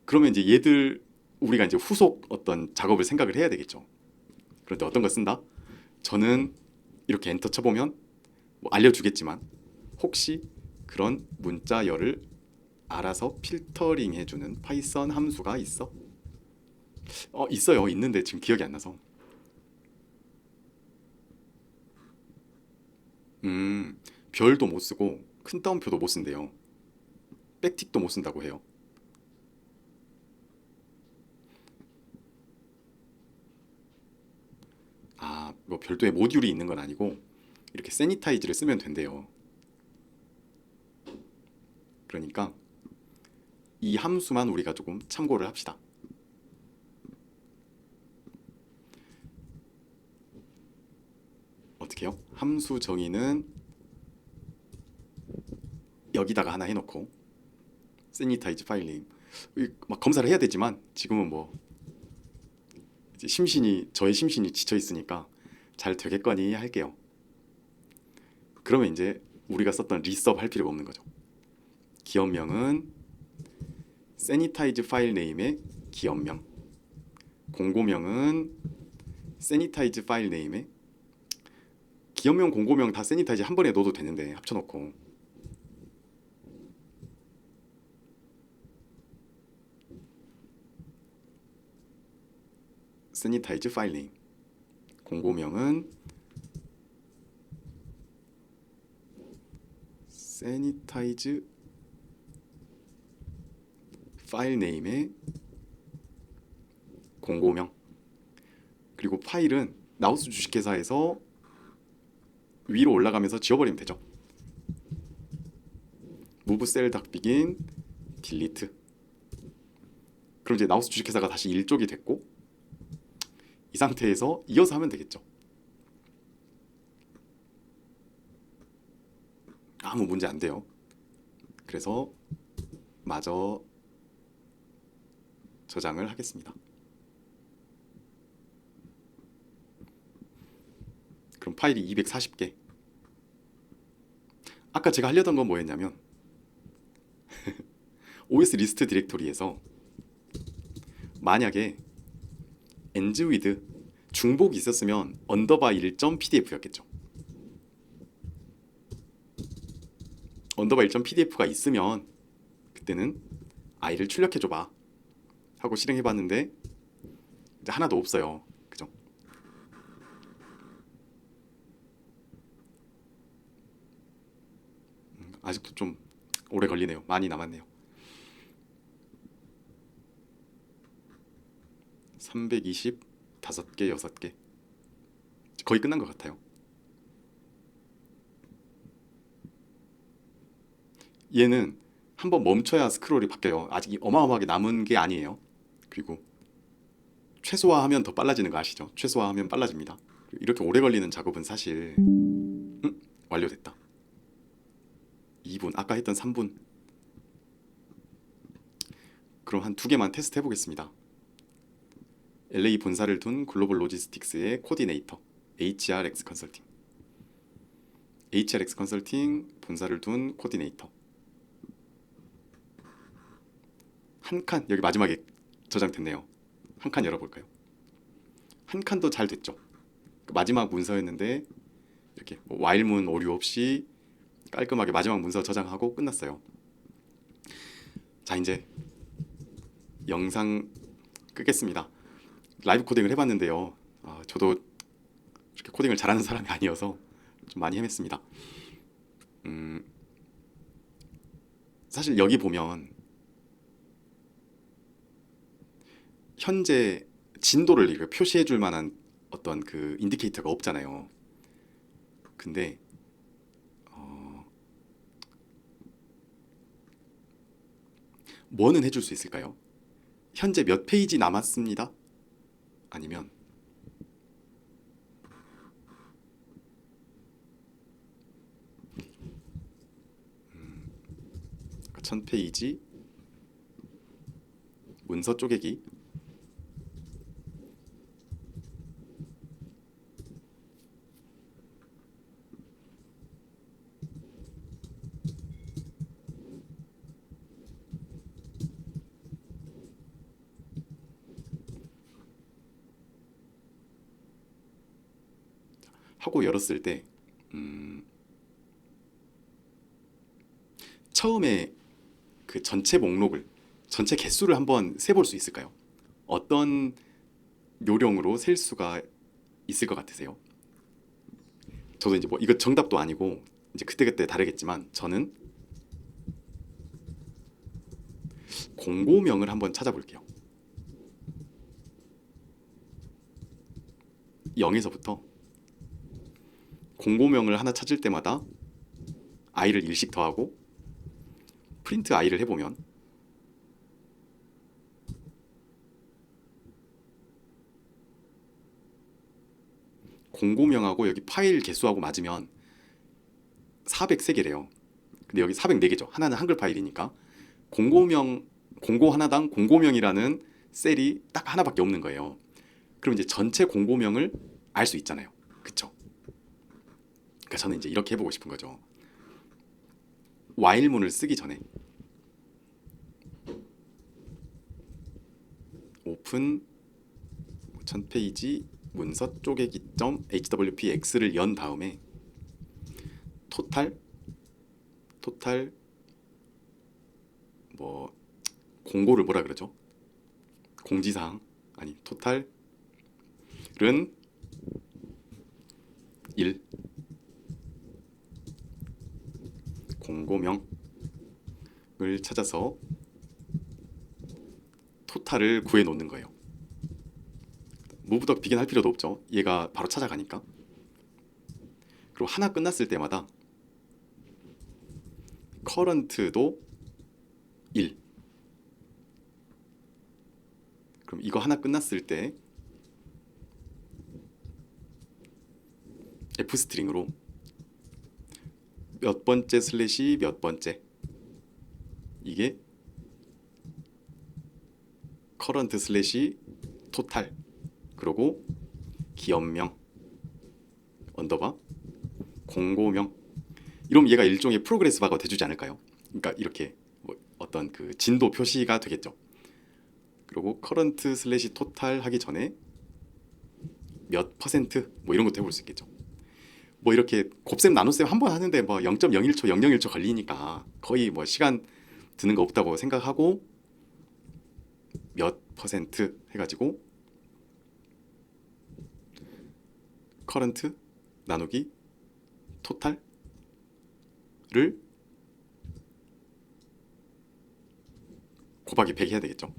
S1: 그러면 이제 얘들 우리가 이제 후속 어떤 작업을 생각을 해야 되겠죠. 그런데 어떤 걸 쓴다? 저는 이렇게 엔터 쳐보면 뭐 알려주겠지만 혹시 그런 문자열을 알아서 필터링 해주는 파이썬 함수가 있어? 있어요. 있는데 지금 기억이 안 나서. 별도 못 쓰고 큰 따옴표도 못 쓴대요. 백틱도 못 쓴다고 해요. 뭐 별도의 모듈이 있는 건 아니고 이렇게 세니타이즈를 쓰면 된대요. 그러니까 이 함수만 우리가 조금 참고를 합시다. 어떻게 해요? 함수 정의는 여기다가 하나 해놓고 세니타이즈 파일 네임 막 검사를 해야 되지만 지금은 뭐 이제 저의 심신이 지쳐 있으니까 잘 되겠거니 할게요. 그러면 이제 우리가 썼던 리섭 할 필요가 없는 거죠. 기업명은 세니타이즈 파일 네임의 기업명, 공고명은 세니타이즈 파일 네임의 기업명, 공고명 다 세니타이즈 한 번에 넣어도 되는데 합쳐놓고 세니타이즈 파일 네임, 공고명은 세니타이즈 파일 네임의 공고명, 그리고 파일은 나우스 주식회사에서 위로 올라가면서 지워버리면 되죠. move cell begin delete. 그럼 이제 나우스 주식회사가 다시 일족이 됐고 이 상태에서 이어서 하면 되겠죠. 아무 문제 안 돼요. 그래서 마저 저장을 하겠습니다. 그럼 파일이 240개. 아까 제가 하려던 건 뭐였냐면 OS 리스트 디렉토리에서 만약에 ends with 중복이 있었으면 언더바 1.pdf였겠죠. 언더바 1.pdf가 있으면 그때는 i를 출력해줘봐 하고 실행해봤는데 이제 하나도 없어요. 그죠? 아직도 좀 오래 걸리네요. 많이 남았네요. 325개, 6개. 거의 끝난 것 같아요. 얘는 한번 멈춰야 스크롤이 바뀌어요. 아직 어마어마하게 남은 게 아니에요. 그리고 최소화하면 더 빨라지는 거 아시죠? 최소화하면 빨라집니다. 이렇게 오래 걸리는 작업은 사실 완료됐다. 2분, 아까 했던 3분. 그럼 한 두 개만 테스트 해보겠습니다. LA 본사를 둔 글로벌 로지스틱스의 코디네이터 HRX 컨설팅. HRX 컨설팅 본사를 둔 코디네이터. 한 칸, 여기 마지막에 저장됐네요. 한 칸 열어볼까요? 한 칸도 잘 됐죠. 마지막 문서였는데 이렇게 뭐 와일문 오류 없이 깔끔하게 마지막 문서 저장하고 끝났어요. 자, 이제 영상 끄겠습니다. 라이브 코딩을 해봤는데요. 저도 이렇게 코딩을 잘하는 사람이 아니어서 좀 많이 헤맸습니다. 사실 여기 보면 현재 진도를 이렇게 표시해 줄 만한 어떤 그 인디케이터가 없잖아요. 근데 뭐는 해줄 수 있을까요? 현재 몇 페이지 남았습니다. 아니면 1000페이지 문서 쪼개기. 하고 열었을 때 처음에 그 전체 목록을 전체 개수를 한번 세볼 수 있을까요? 어떤 요령으로 셀 수가 있을 것 같으세요? 저도 이제 뭐 이거 정답도 아니고 이제 그때그때 다르겠지만 저는 공고명을 한번 찾아볼게요. 0에서부터 공고명을 하나 찾을 때마다 i를 1씩 더하고 프린트 i를 해보면 공고명하고 여기 파일 개수하고 맞으면 403개래요. 근데 여기 404개죠. 하나는 한글 파일이니까 공고명 공고 하나당 공고명이라는 셀이 딱 하나밖에 없는 거예요. 그럼 이제 전체 공고명을 알 수 있잖아요. 그쵸? 그러니까 저는 이제 이렇게 해보고 싶은 거죠. while문을 쓰기 전에 오픈 1000페이지 문서 쪼개기 .hwpx를 연 다음에 토탈 뭐 공고를 뭐라 그러죠? 공지사항 아니 토탈은 1 공고명을 찾아서 토탈을 구해 놓는 거예요. 무브덕 비긴 할 필요도 없죠. 얘가 바로 찾아가니까. 그리고 하나 끝났을 때마다 current도 1. 그럼 이거 하나 끝났을 때 f스트링으로 몇 번째 슬래시 몇 번째 이게 current 슬래시 토탈 그리고 기업명 언더바 공고명 이러면 얘가 일종의 프로그레스 바가 돼주지 않을까요? 그러니까 이렇게 뭐 어떤 그 진도 표시가 되겠죠. 그리고 current 슬래시 토탈 하기 전에 몇 퍼센트 뭐 이런 것도 해볼 수 있겠죠. 뭐 이렇게 곱셈 나눗셈 한 번 하는데 뭐 0.01초 001초 걸리니까 거의 뭐 시간 드는 거 없다고 생각하고 몇 퍼센트 해가지고 current 나누기 토탈을 곱하기 100 해야 되겠죠.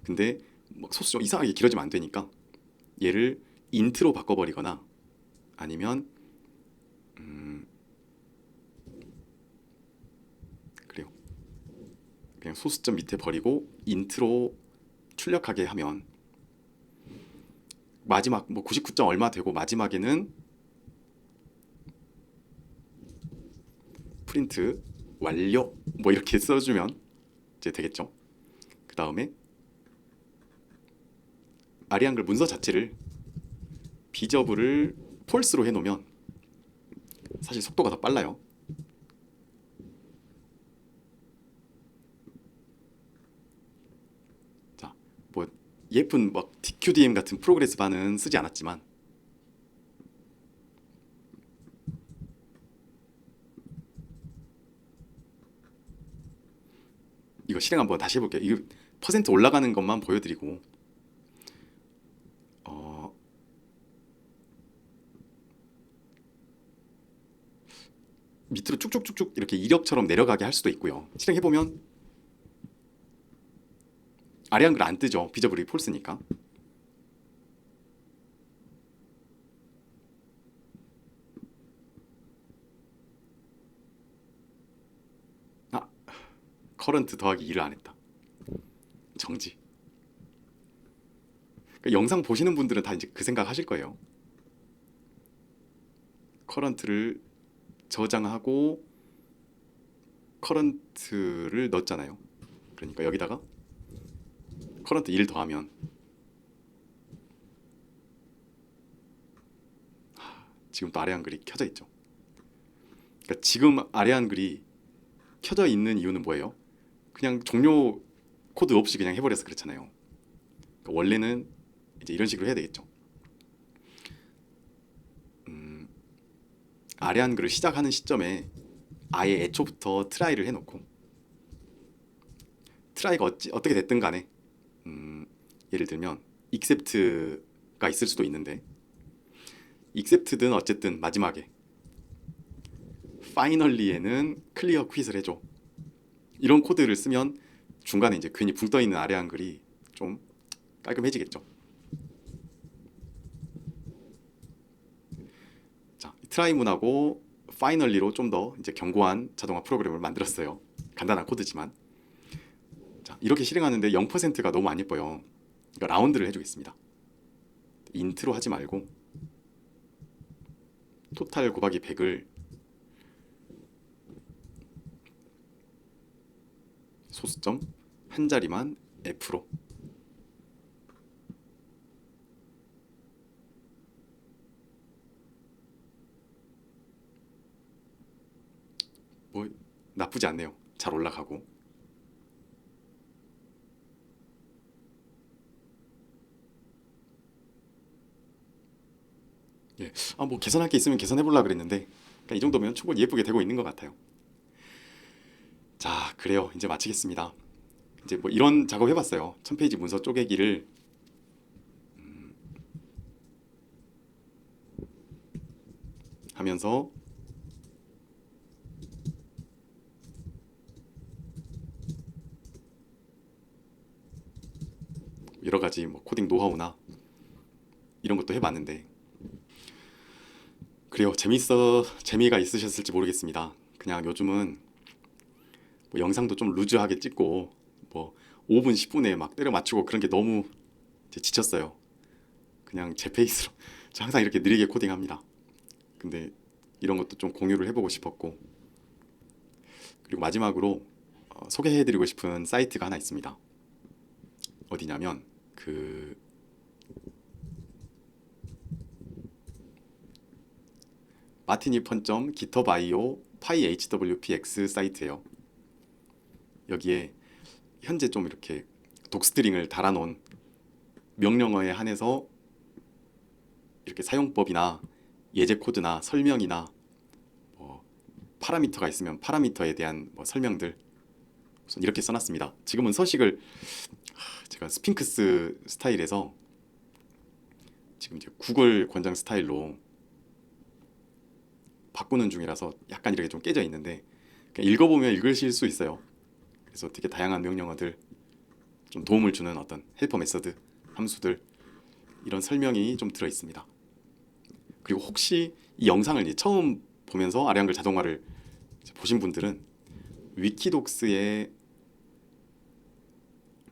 S1: 근데 뭐 소수 좀 이상하게 길어지면 안 되니까 얘를 인트로 바꿔버리거나 아니면 그래요. 그냥 소수점 밑에 버리고 인트로 출력하게 하면 마지막 뭐 99점 얼마 되고 마지막에는 프린트 완료 뭐 이렇게 써주면 이제 되겠죠. 그 다음에 아리한글 문서 자체를 비저브를 폴스로 해놓으면 사실 속도가 더 빨라요. 자, 뭐 예쁜 막 DQDM 같은 프로그레스 바는 쓰지 않았지만 이거 실행 한번 다시 해볼게요. 이거 퍼센트 올라가는 것만 보여드리고 밑으로 쭉쭉쭉쭉 이렇게 이력처럼 내려가게 할 수도 있고요. 실행해보면 아래 한글 안 뜨죠. 비저블이 폴스니까. 아, 커런트 더하기 2를 안 했다. 정지. 그러니까 영상 보시는 분들은 다 이제 그 생각 하실 거예요. 커런트를 저장하고 커런트를 넣었잖아요. 그러니까 여기다가 커런트 1 더하면 지금 또 아래 한글이 켜져 있죠. 그러니까 지금 아래 한글이 켜져 있는 이유는 뭐예요? 그냥 종료 코드 없이 그냥 해버려서 그렇잖아요. 그러니까 원래는 이제 이런 식으로 해야 되겠죠. 아래 한글을 시작하는 시점에 아예 애초부터 트라이를 해놓고 트라이가 어떻게 됐든 간에 예를 들면 accept가 있을 수도 있는데 accept든 어쨌든 마지막에 finally에는 clear quit을 해줘. 이런 코드를 쓰면 중간에 이제 괜히 붕 떠 있는 아래 한글이 좀 깔끔해지겠죠. 자, 트라이 문하고 파이널리로 좀 더 이제 견고한 자동화 프로그램을 만들었어요. 간단한 코드지만. 자, 이렇게 실행하는데 0%가 너무 안 예뻐요. 그러니까 라운드를 해주겠습니다. 인트로 하지 말고 토탈 곱하기 100을 소수점 한 자리만 F로. 뭐 나쁘지 않네요. 잘 올라가고. 예. 뭐 개선할 게 있으면 개선해 보려고 그랬는데 그러니까 이 정도면 충분히 예쁘게 되고 있는 것 같아요. 자, 그래요. 이제 마치겠습니다. 이제 뭐 이런 작업 해봤어요. 1000페이지 문서 쪼개기를 하면서 여러 가지 뭐 코딩 노하우나 이런 것도 해봤는데 그래요. 재미가 있으셨을지 모르겠습니다. 그냥 요즘은 뭐 영상도 좀 루즈하게 찍고 뭐 5분 10분에 막 때려 맞추고 그런 게 너무 이제 지쳤어요. 그냥 제 페이스로 저 항상 이렇게 느리게 코딩합니다. 근데 이런 것도 좀 공유를 해보고 싶었고 그리고 마지막으로 소개해드리고 싶은 사이트가 하나 있습니다. 어디냐면 그 martini.github.io pyhwpx 사이트예요. 여기에 현재 좀 이렇게 독스트링을 달아놓은 명령어에 한해서 이렇게 사용법이나 예제 코드나 설명이나 뭐 파라미터가 있으면 파라미터에 대한 뭐 설명들 우선 이렇게 써놨습니다. 지금은 서식을 제가 스핑크스 스타일에서 지금 이제 구글 권장 스타일로 바꾸는 중이라서 약간 이렇게 좀 깨져 있는데 그냥 읽어보면 읽으실 수 있어요. 그래서 되게 다양한 명령어들 좀 도움을 주는 어떤 헬퍼 메서드 함수들 이런 설명이 좀 들어 있습니다. 그리고 혹시 이 영상을 이제 처음 보면서 아래 한글 자동화를 보신 분들은 위키독스의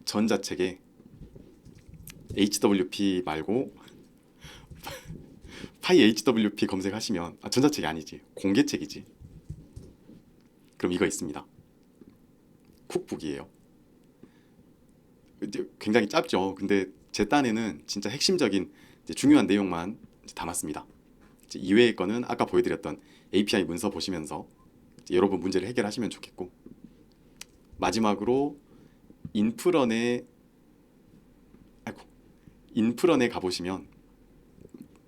S1: 전자책에 HWP 말고 PyHWP 검색하시면 전자책이 아니지 공개책이지 그럼 이거 있습니다. 쿡북이에요. 이제 굉장히 짧죠. 근데 제 딴에는 진짜 핵심적인 중요한 내용만 담았습니다. 이외의 거는 아까 보여드렸던 API 문서 보시면서 여러분 문제를 해결하시면 좋겠고 마지막으로 인프런에 인프런에 가보시면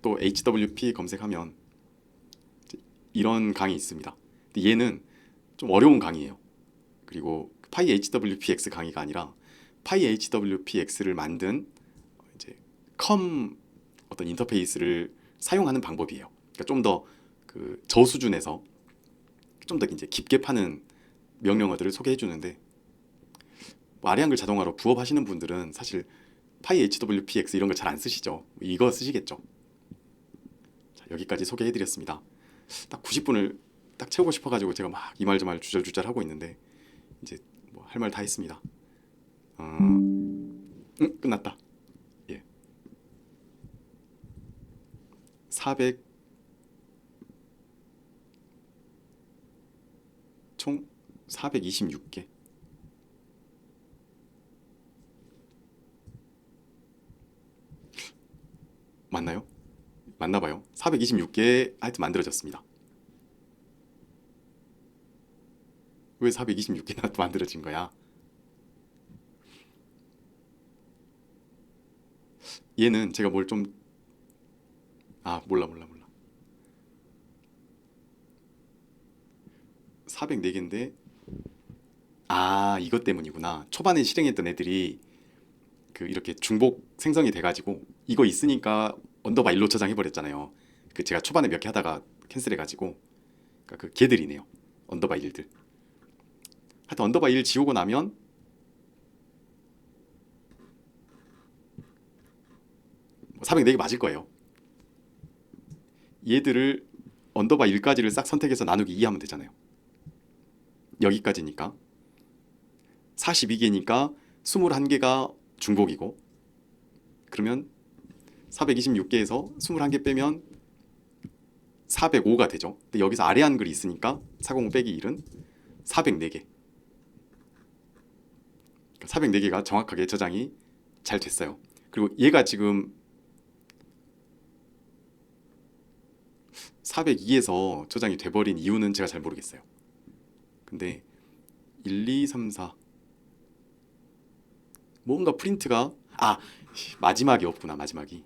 S1: 또 HWP 검색하면 이런 강의 있습니다. 근데 얘는 좀 어려운 강의예요. 그리고 PyHWPX 강의가 아니라 PyHWPX를 만든 이제 컴 어떤 인터페이스를 사용하는 방법이에요. 그러니까 좀 더 그 저수준에서 좀 더 이제 깊게 파는 명령어들을 소개해 주는데 뭐 아래 한글 자동화로 부업하시는 분들은 사실 PyHWPX 이런 걸 잘 안 쓰시죠. 이거 쓰시겠죠. 자, 여기까지 소개해 드렸습니다. 딱 90분을 딱 채우고 싶어 가지고 제가 막 이 말 저 말 주절주절 하고 있는데 이제 뭐 할 말 다 했습니다. 끝났다. 예. 400 총 426개. 맞나요? 맞나 봐요. 426개 하여튼 만들어졌습니다. 왜 426개나 또 만들어진 거야? 얘는 제가 뭘 좀 몰라. 404개인데 이것 때문이구나. 초반에 실행했던 애들이 그 이렇게 중복 생성이 돼가지고 이거 있으니까 언더바 1로 저장해버렸잖아요. 그 제가 초반에 몇 개 하다가 캔슬해가지고 그러니까 그 걔들이네요. 언더바 1들. 하여튼 언더바 1 지우고 나면 404개 맞을 거예요. 얘들을 언더바 1까지를 싹 선택해서 나누기 2 하면 되잖아요. 여기까지니까 42개니까 21개가 중복이고, 그러면 426개에서 21개 빼면 405가 되죠. 근데 여기서 아래 한글이 있으니까 405 빼기 1은 404개. 404개가 정확하게 저장이 잘 됐어요. 그리고 얘가 지금 402에서 저장이 돼버린 이유는 제가 잘 모르겠어요. 근데 1, 2, 3, 4 뭔가 프린트가 마지막이 없구나. 마지막이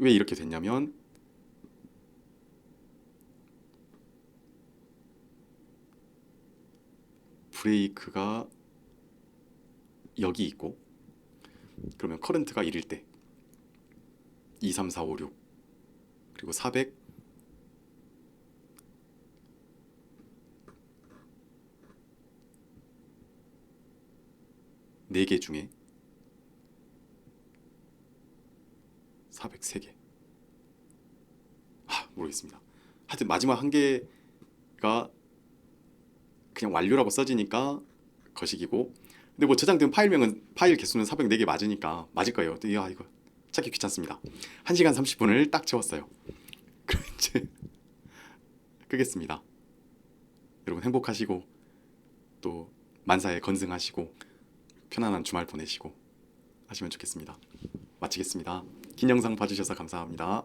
S1: 왜 이렇게 됐냐면 브레이크가 여기 있고, 그러면 커런트가 1일 때 2, 3, 4, 5, 6 그리고 400 4개 중에 403개 모르겠습니다. 하여튼 마지막 한 개가 그냥 완료라고 써지니까 거식이고, 근데 뭐 저장된 파일 개수는 404개 맞으니까 맞을 거예요. 이거 찾기 귀찮습니다. 1시간 30분을 딱 채웠어요. 그럼 이제 끄겠습니다. 여러분 행복하시고 또 만사에 건승하시고 편안한 주말 보내시고 하시면 좋겠습니다. 마치겠습니다. 긴 영상 봐주셔서 감사합니다.